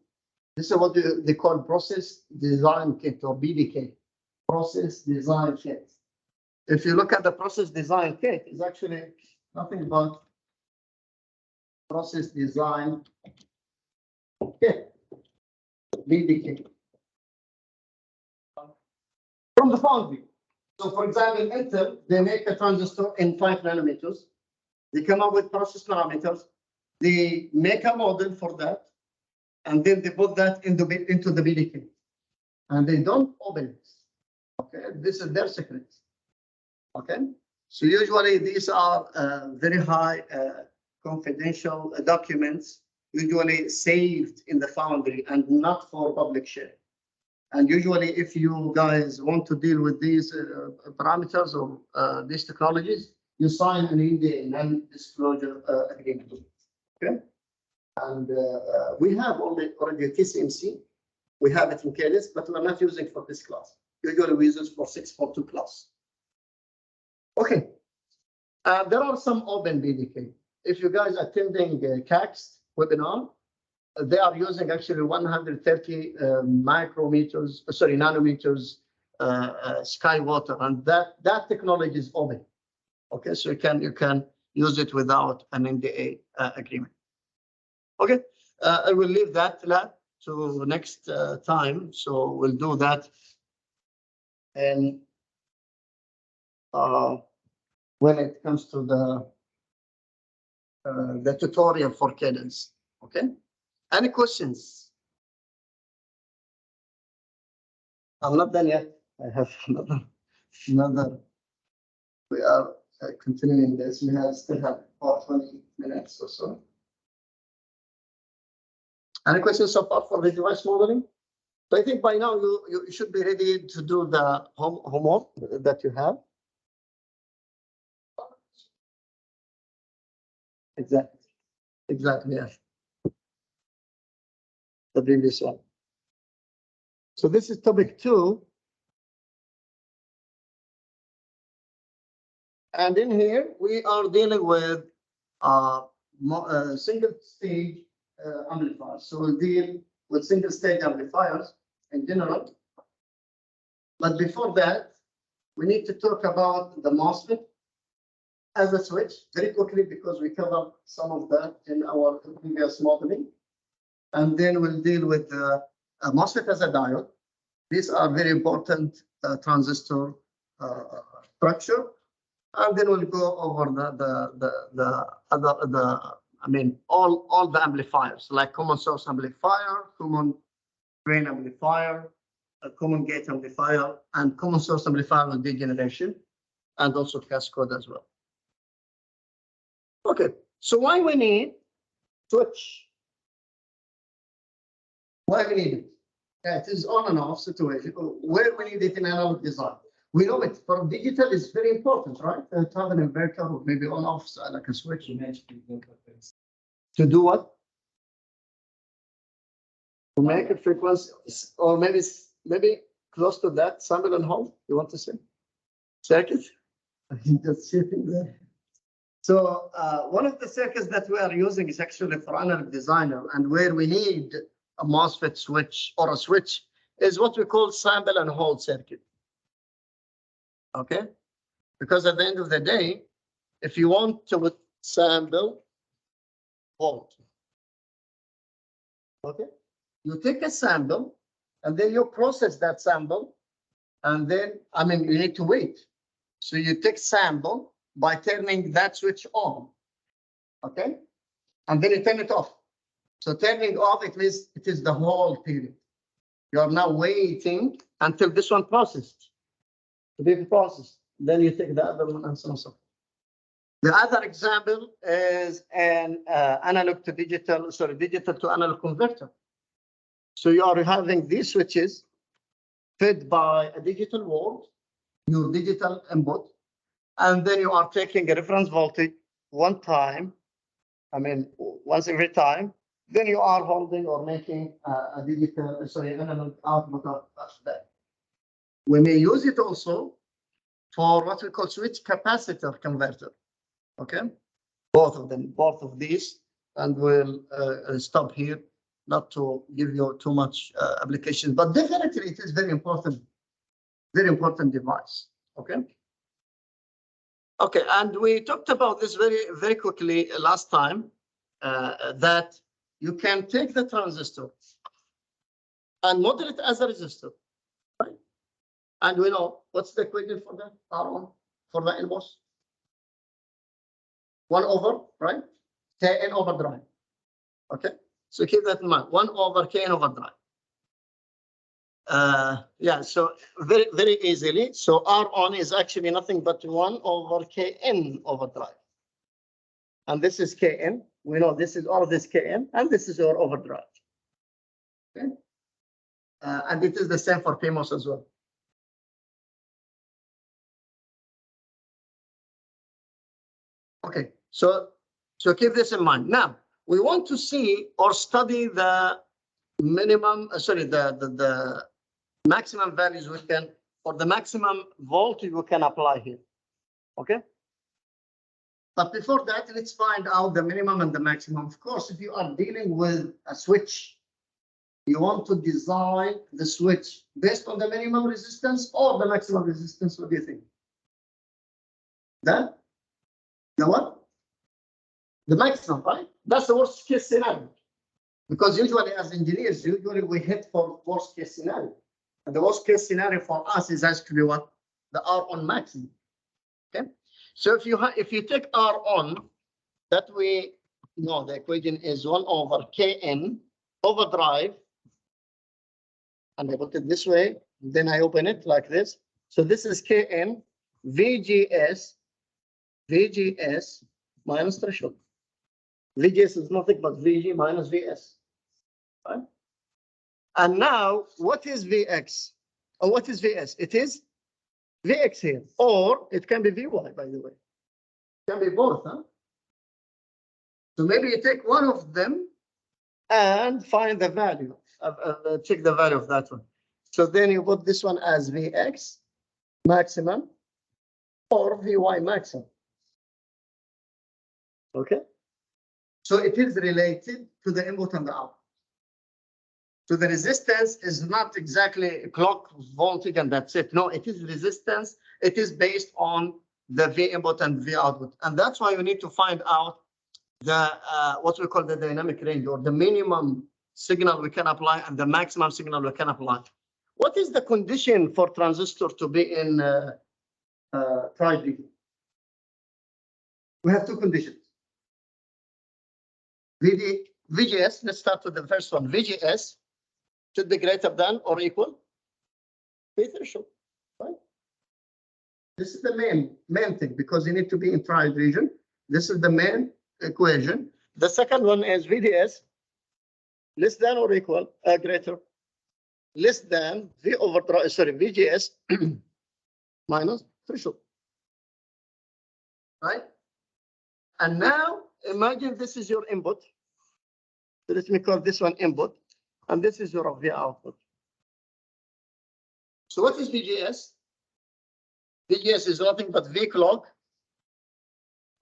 this is what they call process design kit, or BDK, process design kit. If you look at the process design kit, it's actually nothing but process design kit, BDK, from the foundry. So for example, Intel, they make a transistor in 5 nanometers. They come up with process parameters. They make a model for that, and then they put that into the BDK. And they don't open it. Okay, this is their secret. Okay, so usually these are very high confidential documents, usually saved in the foundry and not for public share. And usually, if you guys want to deal with these parameters or these technologies, you sign an NDA, non-disclosure agreement. Okay, and we have already a TSMC. We have it in KLS, but we're not using for this class. Usually, we use it for 642 class. Okay, there are some open BDK. If you guys are attending CAC's webinar, they are using actually 130 nanometers sky water, and that technology is open. Okay, so you can use it without an NDA agreement. Okay, I will leave that to next time. So we'll do that, and when it comes to the tutorial for Cadence. Okay. Any questions? I'm not done yet. I have another. We are continuing this. We still have about 20 minutes or so. Any questions so far for the device modeling? So I think by now you should be ready to do the homework that you have. Exactly. Yes. The previous one. So this is topic 2. And in here, we are dealing with single stage amplifiers. So we'll deal with single stage amplifiers in general. But before that, we need to talk about the MOSFET as a switch very quickly, because we covered some of that in our previous modeling. And then we'll deal with the MOSFET as a diode. These are very important transistor structure. And then we'll go over all the amplifiers, like common source amplifier, common drain amplifier, a common gate amplifier, and common source amplifier with degeneration, and also cascade as well. Okay, so why we need switch? Why we need it? Yeah, it is on and off situation. Where we need it in analog design. We know it for digital is very important, right? To have an inverter or maybe on off like a switch. To do what? To make a frequency, or maybe close to that, sample and hold. You want to say? Circuit? I think that's sitting there. So one of the circuits that we are using is actually for analog designer, and where we need a MOSFET switch or a switch is what we call sample and hold circuit. Okay, because at the end of the day, if you want to sample, hold. Okay, you take a sample and then you process that sample, and then you need to wait. So you take sample by turning that switch on, okay? And then you turn it off. So turning off, it means it is the whole period. You are now waiting until this one processed, to be processed. Then you take the other one and so on and so forth. The other example is an analog to digital, sorry, digital to analog converter. So you are having these switches fed by a digital word, your digital input, and then you are taking a reference voltage one time, once every time, then you are holding or making a digital, sorry, analog output of that. We may use it also for what we call switch capacitor converter, okay? Both of them, both of these, and we'll stop here, not to give you too much applications, but definitely it is very important device, okay? Okay, and we talked about this very quickly last time, that you can take the transistor and model it as a resistor, right? And we know what's the equation for that R1 for the NMOS? 1 over, right? Kn over drive. Okay, so keep that in mind. 1 over Kn over drive. Yeah, so very easily. So R on is actually nothing but 1 over Kn over drive. And this is Kn. We know this is all of this Kn, and this is your overdrive. Okay. And it is the same for PMOS as well. Okay, so keep this in mind. Now we want to see or study the minimum, the maximum values we can, or the maximum voltage we can apply here. Okay. But before that, let's find out the minimum and the maximum. Of course, if you are dealing with a switch, you want to design the switch based on the minimum resistance or the maximum resistance. What do you think? The what? The maximum, right? That's the worst case scenario. Because usually as engineers, we hit for worst case scenario. And the worst case scenario for us is actually what? The R on maximum. Okay. So if you take R on, that we know the equation is 1 over Kn over drive. And I put it this way, then I open it like this. So this is Kn VGS minus threshold. VGS is nothing but VG minus VS. Right? And now, what is Vx? Or what is Vs? It is Vx here, or it can be Vy, by the way. It can be both, huh? So maybe you take one of them and find the value, check the value of that one. So then you put this one as Vx maximum or Vy maximum. Okay. So it is related to the input and the output. So the resistance is not exactly clock voltage and that's it. No, it is resistance. It is based on the V input and V output. And that's why you need to find out the what we call the dynamic range, or the minimum signal we can apply and the maximum signal we can apply. What is the condition for transistor to be in tri-region? We have two conditions. VGS, let's start with the first one. VGS should be greater than or equal V threshold, right? This is the main thing, because you need to be in triad region. This is the main equation. The second one is VDS less than or equal, greater, less than V over, VGS minus threshold, right? And now imagine this is your input. So let me call this one input, and this is your V output. So what is VGS? VGS is nothing but V clock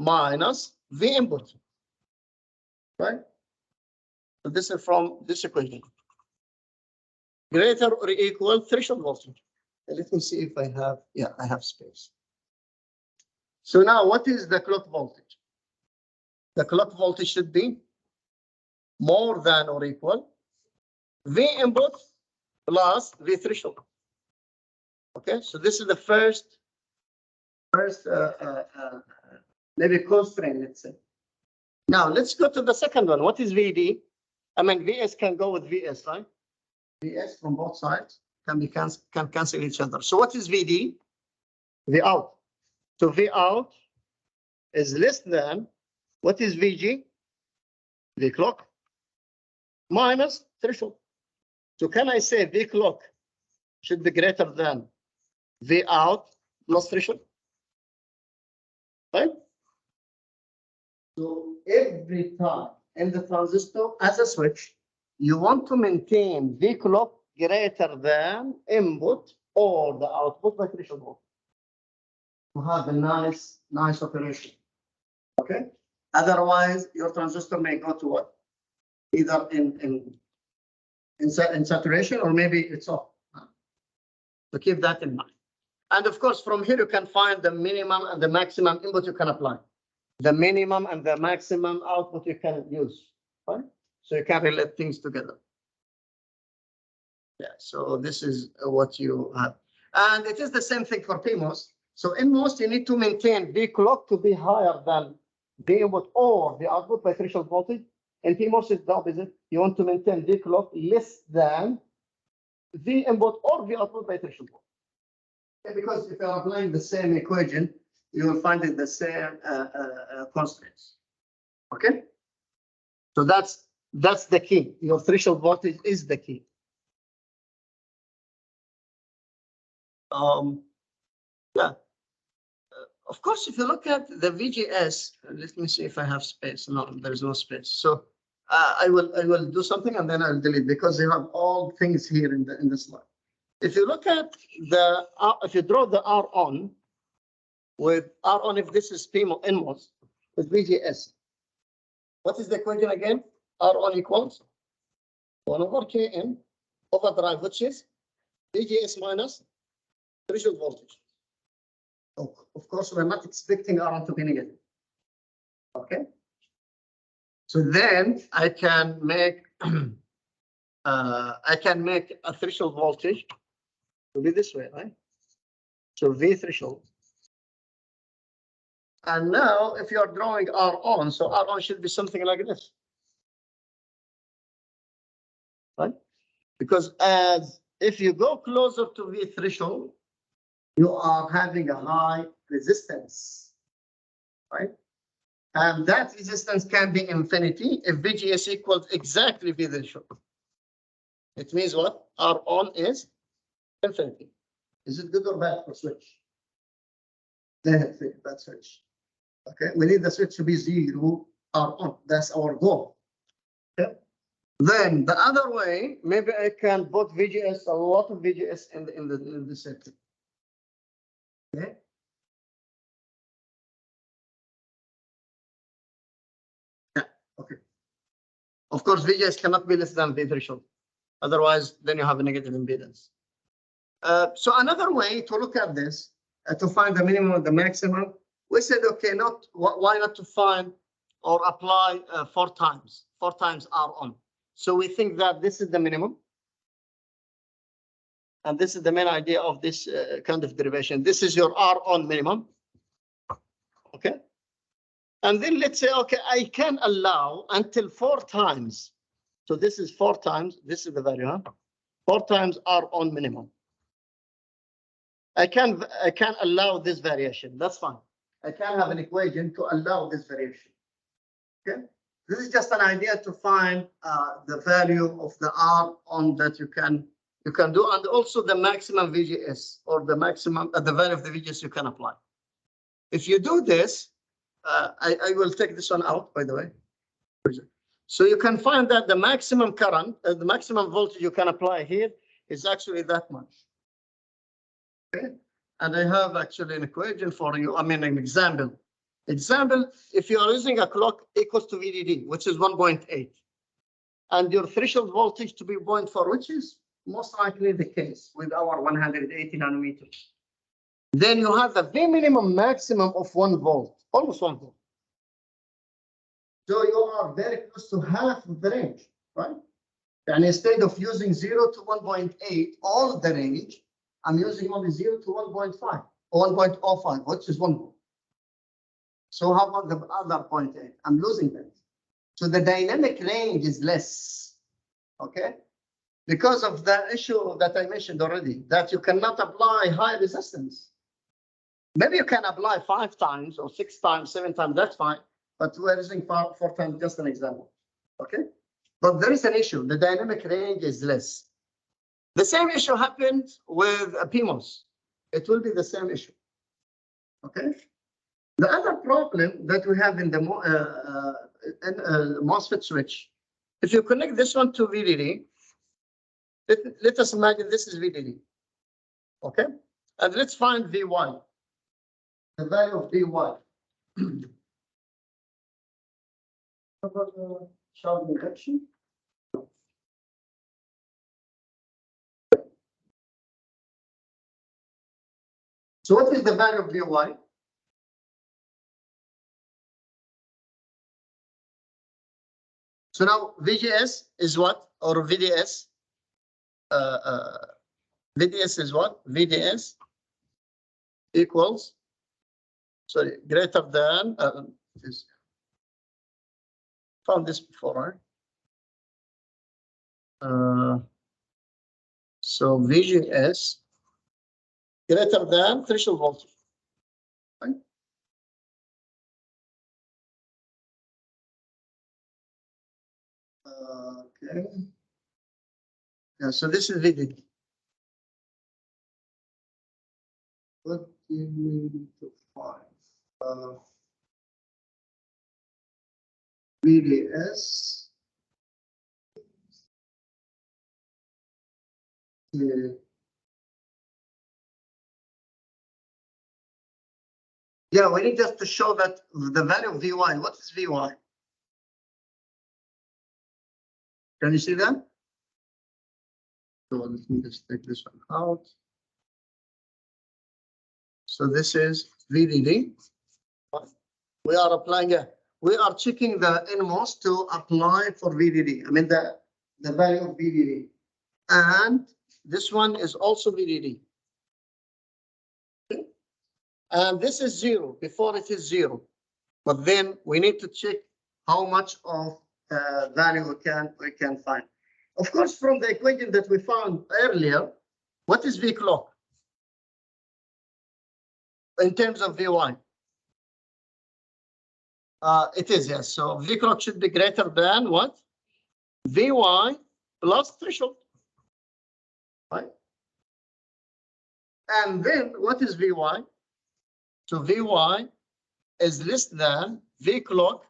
minus V input, right? So this is from this equation. Greater or equal threshold voltage. Let me see if I have, yeah, I have space. So now what is the clock voltage? The clock voltage should be more than or equal V input plus V threshold. Okay, so this is the first First, maybe constraint, let's say. Now, let's go to the second one. What is VD? I mean, VS can go with VS, right? VS from both sides can cancel each other. So what is VD? V out. So V out is less than, what is VG? V clock minus threshold. So can I say V clock should be greater than V out plus threshold? Right? So every time in the transistor as a switch, you want to maintain V clock greater than input or the output by threshold to have a nice operation. Okay. Otherwise, your transistor may go to what? Either in saturation or maybe it's off. So keep that in mind. And of course, from here you can find the minimum and the maximum input you can apply. The minimum and the maximum output you can use, right? So you can relate things together. Yeah, so this is what you have. And it is the same thing for PMOS. So in MOS, you need to maintain V clock to be higher than the input or the output by threshold voltage. In PMOS, it's the opposite. You want to maintain V clock less than the input or the output by threshold voltage. Okay, because if you're applying the same equation, you will find it the same constraints. Okay, so that's the key. Your threshold voltage is the key. Yeah. Of course, if you look at the VGS, let me see if I have space. No, there's no space. So I will do something and then I'll delete because you have all things here in the slide. If you look at the if you draw the R on with R on, if this is PMOS NMOS with VGS, what is the equation again? R on equals 1 over Kn over drive, which is VGS minus threshold voltage. Of course, we're not expecting R on to be negative. Okay. So then I can make a threshold voltage to be this way, right? So V threshold. And now, if you are drawing R on, so R on should be something like this, right? Because as if you go closer to V threshold, you are having a high resistance, right? And that resistance can be infinity if VGS equals exactly V threshold. It means what? R on is infinity. Is it good or bad for switch? That switch. Okay, we need the switch to be 0 R on. That's our goal. Okay. Then the other way, maybe I can put VGS, a lot of VGS in the circuit. Okay. Yeah. Okay. Of course, VGS cannot be less than V threshold. Otherwise, then you have a negative impedance. So another way to look at this, to find the minimum and the maximum, we said, okay, why not to find or apply 4 times R on. So we think that this is the minimum. And this is the main idea of this kind of derivation. This is your R on minimum. Okay. And then let's say, okay, I can allow until 4 times. So this is 4 times. This is the value, huh? 4 times R on minimum. I can allow this variation. That's fine. I can have an equation to allow this variation. Okay. This is just an idea to find the value of the R on that you can do, and also the maximum VGS or the maximum the value of the VGS you can apply. If you do this, I will take this one out, by the way. So you can find that the maximum current, the maximum voltage you can apply here is actually that much. Okay. And I have actually an equation for you. I mean, an example. If you are using a clock equals to VDD, which is 1.8, and your threshold voltage to be 0.4, which is most likely the case with our 180 nanometers, then you have the V minimum maximum of 1 volt, almost 1 volt. So you are very close to half of the range, right? And instead of using 0 to 1.8, all of the range, I'm using only 0 to 1.5. 1.05, which is 1 volt. So how about the other 0.8? I'm losing that. So the dynamic range is less, okay? Because of the issue that I mentioned already, that you cannot apply high resistance. Maybe you can apply 5 times or 6 times, 7 times, that's fine. But we're using 4 times, just an example, okay? But there is an issue, the dynamic range is less. The same issue happened with a PMOS. It will be the same issue, okay? The other problem that we have in the MOSFET switch, if you connect this one to VDD, let us imagine this is VDD, okay? And let's find VY, the value of VY. Child reduction. So what is the value of VY? So now VGS is what? Or VDS? VDS is what? VDS equals, sorry, greater than, this. Found this before, right? So VGS greater than threshold voltage, right? Okay. Yeah, so this is VDD. What do you need to find? VDS. Yeah, we need just to show that the value of VY. What is VY? Can you see that? So let me just take this one out. So this is VDD. We are applying a, we are checking the NMOS to apply for VDD. I mean the value of VDD. And this one is also VDD. Okay. And this is 0, before it is 0. But then we need to check how much of value we can find. Of course, from the equation that we found earlier, what is V clock? In terms of VY? It is, yes. So V clock should be greater than what? VY plus threshold, right? And then what is VY? So VY is less than V clock,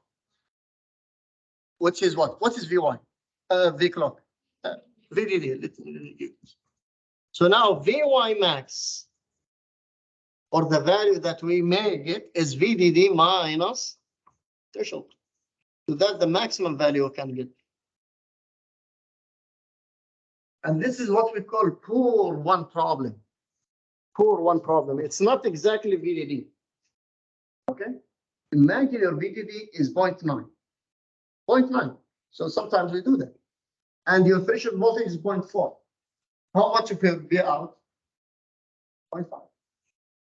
which is what? What is VY? V clock. VDD. So now VY max, or the value that we may get, is VDD minus threshold. So that's the maximum value we can get. And this is what we call poor one problem. Poor one problem. It's not exactly VDD. Okay. Imagine your VDD is 0.9. 0.9. So sometimes we do that. And your threshold voltage is 0.4. How much will be out? 0.5.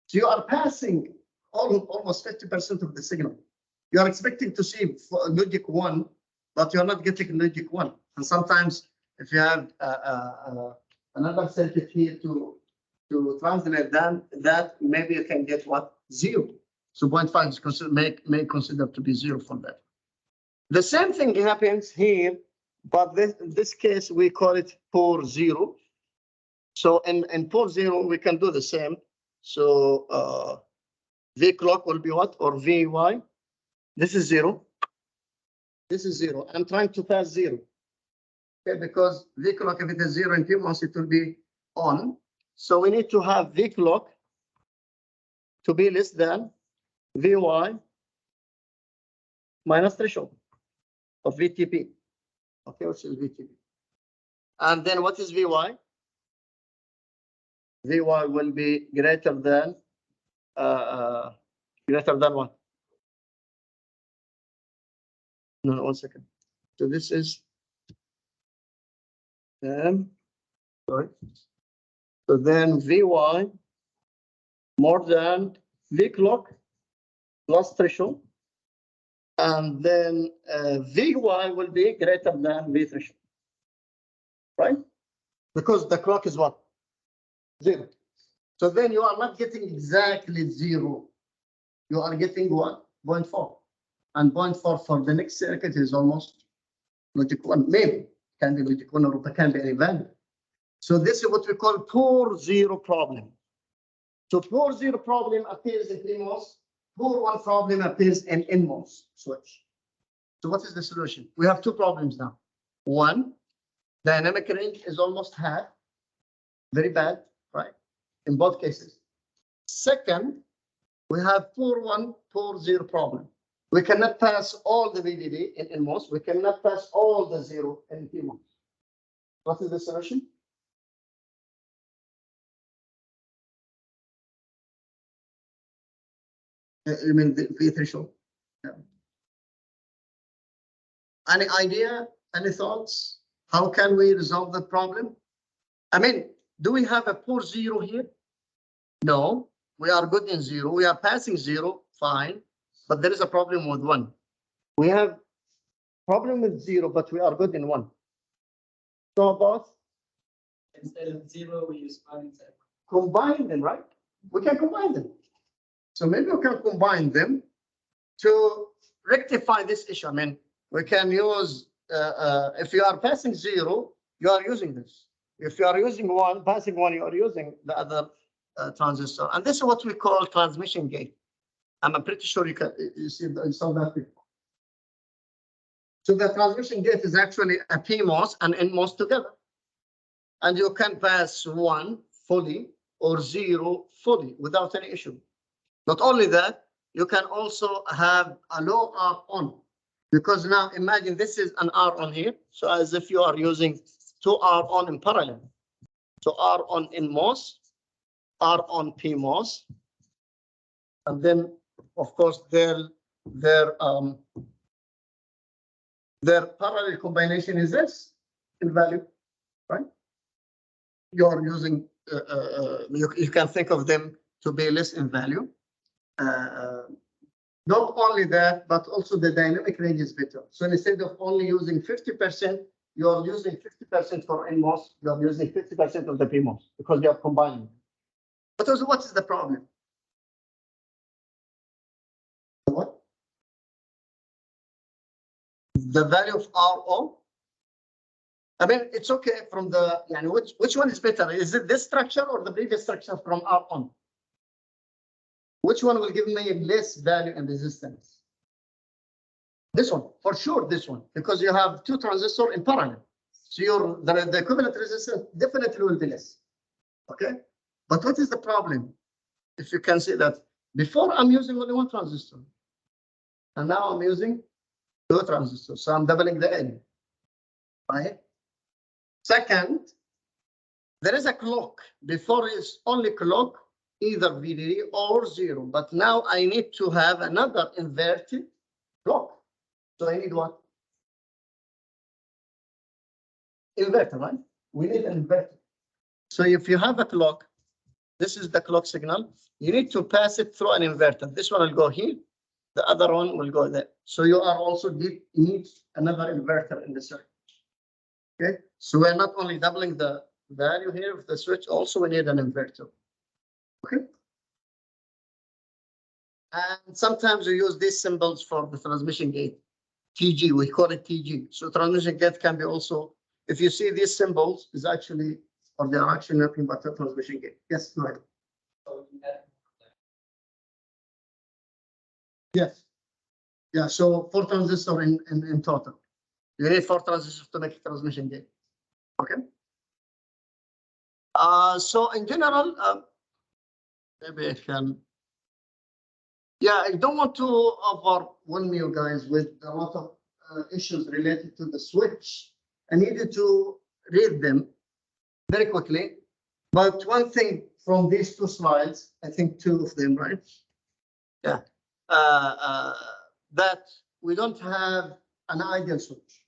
So you are passing almost 50% of the signal. You are expecting to see logic 1, but you're not getting logic 1. And sometimes if you have another circuit here to translate that maybe you can get what? 0. So 0.5 is may consider to be 0 for that. The same thing happens here, but in this case we call it poor 0. So in poor 0 we can do the same. So V clock will be what? Or VY? This is 0. This is 0. I'm trying to pass 0. Okay, because V clock, if it is 0 in PMOS, it will be on. So we need to have V clock to be less than VY minus threshold of VTP. Okay, which is VTP. And then what is VY? VY will be greater than what? No, 1 second. So this is sorry. So then VY more than V clock plus threshold. And then Vy will be greater than V threshold, right? Because the clock is what? 0. So then you are not getting exactly 0. You are getting what? 0.4. And 0.4 for the next circuit is almost logic 1. Maybe can be logic 1 or it can be any value. So this is what we call poor 0 problem. So poor 0 problem appears in PMOS. Poor 1 problem appears in NMOS switch. So what is the solution? We have 2 problems now. 1, dynamic range is almost half. Very bad, right? In both cases. Second, we have poor 1, poor 0 problem. We cannot pass all the VDD in NMOS. We cannot pass all the 0 in PMOS. What is the solution? You mean the V threshold? Yeah. Any idea? Any thoughts? How can we resolve the problem? I mean, do we have a poor 0 here? No, we are good in 0. We are passing 0, fine. But there is a problem with 1. We have problem with 0, but we are good in 1. So both? Instead of 0, we use 1 instead. Combine them, right? We can combine them. So maybe we can combine them to rectify this issue. I mean, we can use, if you are passing 0, you are using this. If you are using 1, passing 1, you are using the other transistor. And this is what we call transmission gate. I'm pretty sure you saw that before. So the transmission gate is actually a PMOS and NMOS together. And you can pass 1 fully or 0 fully without any issue. Not only that, you can also have a low R on, because now imagine this is an R on here. So as if you are using 2 R on in parallel. So R on in MOS, R on PMOS, and then of course their parallel combination is this in value, right? You are using you can think of them to be less in value. Not only that, but also the dynamic range is better. So instead of only using 50%, you are using 50% for NMOS, you are using 50% of the PMOS because you are combining. But also, what is the problem? What? The value of RO? I mean, it's okay from the, which one is better? Is it this structure or the previous structure from R on? Which one will give me less value and resistance? This one, for sure, this one, because you have 2 transistors in parallel. So the equivalent resistance definitely will be less. Okay? But what is the problem? If you can see that before I'm using only 1 transistor, and now I'm using 2 transistors. So I'm doubling the N. Right? Second, there is a clock. Before it's only clock, either VDD or 0. But now I need to have another inverted clock. So I need what? Inverter, right? We need an inverter. So if you have a clock, this is the clock signal. You need to pass it through an inverter. This one will go here. The other one will go there. So you are also need another inverter in the circuit. Okay. So we're not only doubling the value here of the switch, also we need an inverter. Okay. And sometimes we use these symbols for the transmission gate. TG, we call it TG. So transmission gate can be also, if you see these symbols, is actually, or they are actually nothing but a transmission gate. Yes, go ahead. Yes. Yeah, so 4 transistors in total. You need 4 transistors to make a transmission gate. Okay. So in general, maybe I can. Yeah, I don't want to overwhelm you guys with a lot of issues related to the switch. I needed to read them very quickly. But one thing from these 2 slides, I think 2 of them, right? Yeah. That we don't have an ideal switch.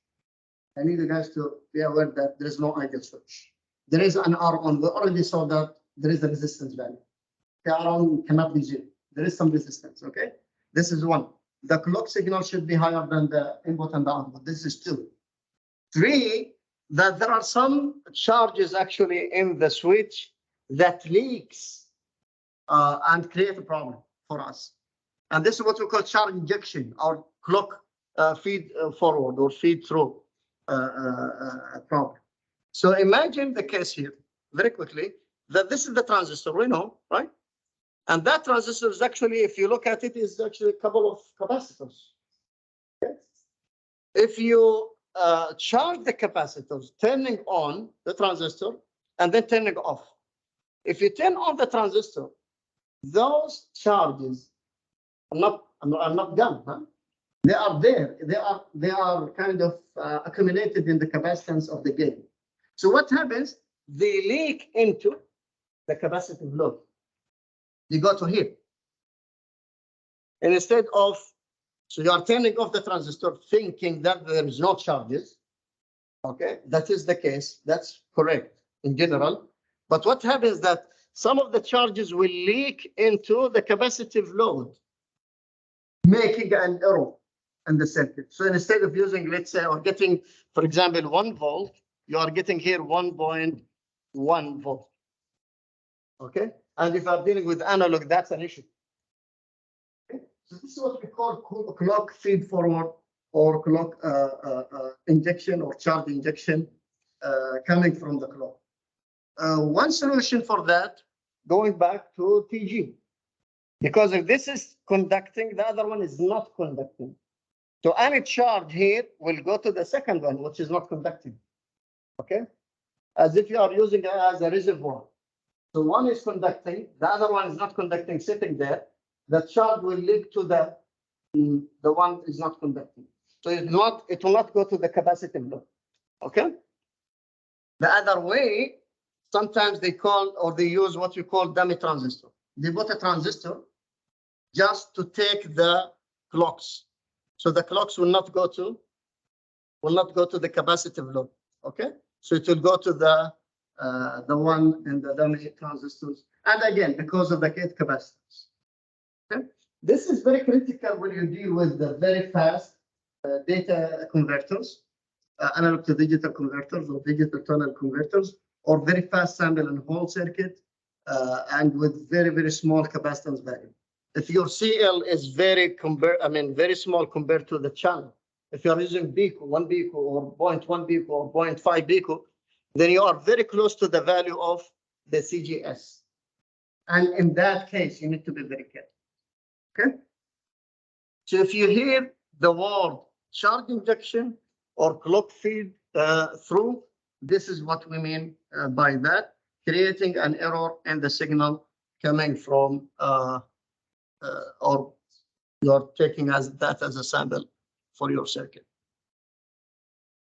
I need you guys to be aware that there is no ideal switch. There is an R on. We already saw that there is a resistance value. Around cannot be zero. There is some resistance. Okay, this is one. The clock signal should be higher than the input and the output. This is 2. 3, that there are some charges actually in the switch that leaks and create a problem for us. And this is what we call charge injection or clock feed forward or feed through problem. So imagine the case here very quickly that this is the transistor, we know, right? And that transistor is actually, if you look at it, is actually a couple of capacitors. Okay? If you charge the capacitors, turning on the transistor and then turning off. If you turn on the transistor, those charges are not gone. Huh? They are there. They are kind of accumulated in the capacitance of the gate. So what happens? They leak into the capacitive load. They go to here. And instead of, so you are turning off the transistor thinking that there is no charges. Okay, that is the case. That's correct in general. But what happens that some of the charges will leak into the capacitive load, making an error in the circuit. So instead of using, let's say, or getting, for example, 1 volt, you are getting here 1.1 volt. Okay, and if you are dealing with analog, that's an issue. Okay? So this is what we call clock feed forward or clock injection or charge injection coming from the clock. One solution for that, going back to TG, because if this is conducting, the other one is not conducting. So any charge here will go to the second one, which is not conducting. Okay, as if you are using it as a reservoir. So one is conducting, the other one is not conducting, sitting there. The charge will leak to the one is not conducting. So it will not go to the capacitive load. Okay. The other way, sometimes they call or they use what we call dummy transistor. They put a transistor just to take the clocks. So the clocks will not go to the capacitive load. Okay. So it will go to the one in the dummy transistors. And again, because of the gate capacitors. Okay. This is very critical when you deal with the very fast data converters, analog to digital converters or digital to analog converters, or very fast sample and hold circuit, and with very, very small capacitance value. If your CL is very small compared to the channel, if you are using pico, 1 pico or 0.1 pico or 0.5 pico, then you are very close to the value of the CGS. And in that case, you need to be very careful. Okay. So if you hear the word charge injection or clock feed through, this is what we mean by that, creating an error in the signal coming from, or you're taking that as a sample for your circuit.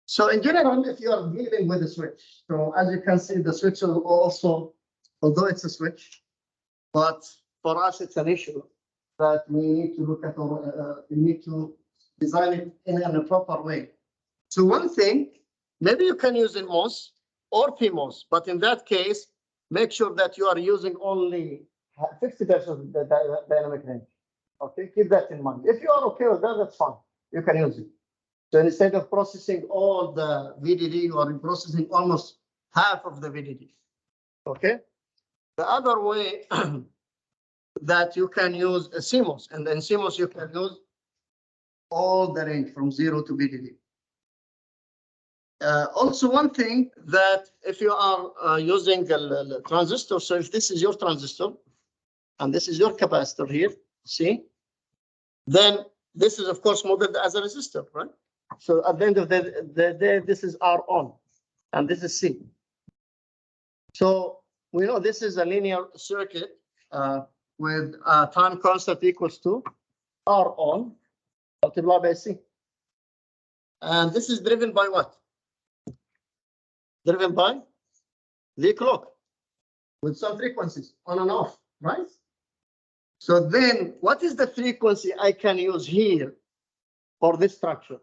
So in general, if you are dealing with a switch, so as you can see, the switch is also, although it's a switch, but for us, it's an issue that we need to look at, or we need to design it in a proper way. So one thing, maybe you can use an MOS or PMOS, but in that case, make sure that you are using only 50% of the dynamic range. Okay, keep that in mind. If you are okay with that, that's fine. You can use it. So instead of processing all the VDD, you are processing almost half of the VDD. Okay. The other way that you can use a CMOS, and in CMOS you can use all the range from 0 to VDD. Also, one thing that if you are using the transistor, so if this is your transistor and this is your capacitor here, see, then this is of course modeled as a resistor, right? So at the end of the day, this is R on and this is C. So we know this is a linear circuit with time constant equals to R on multiplied by C. And this is driven by what? Driven by the clock with some frequencies on and off, right? So then what is the frequency I can use here for this structure?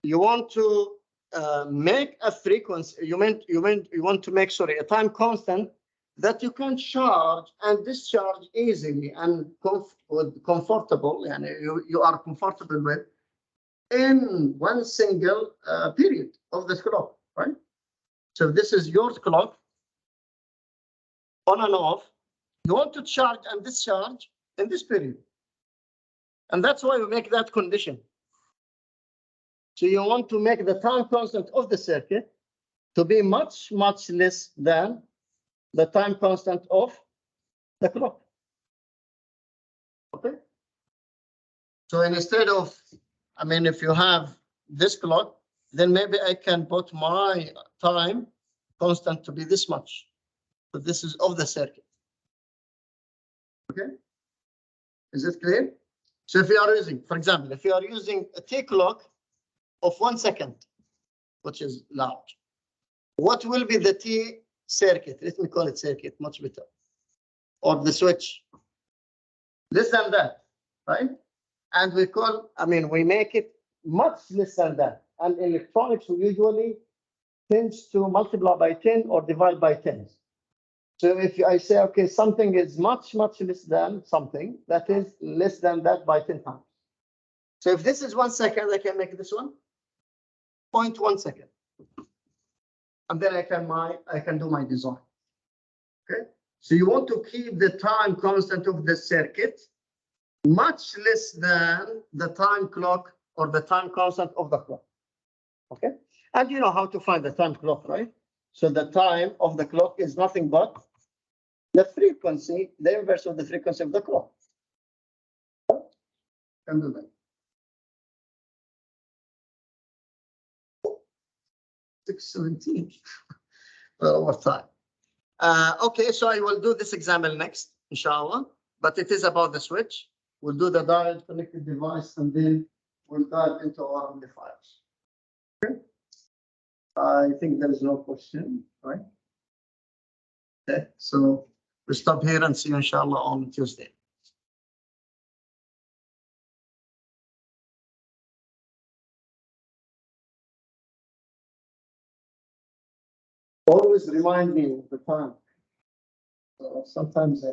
You want to make a frequency, you want to make, sorry, a time constant that you can charge and discharge easily and comfortable, and you are comfortable with in one single period of the clock, right? So this is your clock, on and off. You want to charge and discharge in this period. And that's why we make that condition. So you want to make the time constant of the circuit to be much, much less than the time constant of the clock. Okay. So instead of, I mean, if you have this clock, then maybe I can put my time constant to be this much. But this is of the circuit. Okay. Is it clear? So if you are using, for example, if you are using a T clock of 1 second, which is large, what will be the T circuit? Let me call it circuit, much better. Or the switch. Less than that, right? And we call, I mean, we make it much less than that. And electronics usually tends to multiply by 10 or divide by 10. So if I say, okay, something is much, much less than something, that is less than that by 10 times. So if this is 1 second, I can make this one 0.1 second. And then I can do my design. Okay. So you want to keep the time constant of the circuit much less than the time clock or the time constant of the clock. Okay. And you know how to find the time clock, right? So the time of the clock is nothing but the frequency, the inverse of the frequency of the clock. Can do that. 6:17 over time. Okay, so I will do this example next, inshallah, but it is about the switch. We'll do the diode connected device and then we'll dive into our amplifiers. Okay. I think there is no question, right? Okay, so we'll stop here and see you inshallah on Tuesday. Always remind me of the time. Sometimes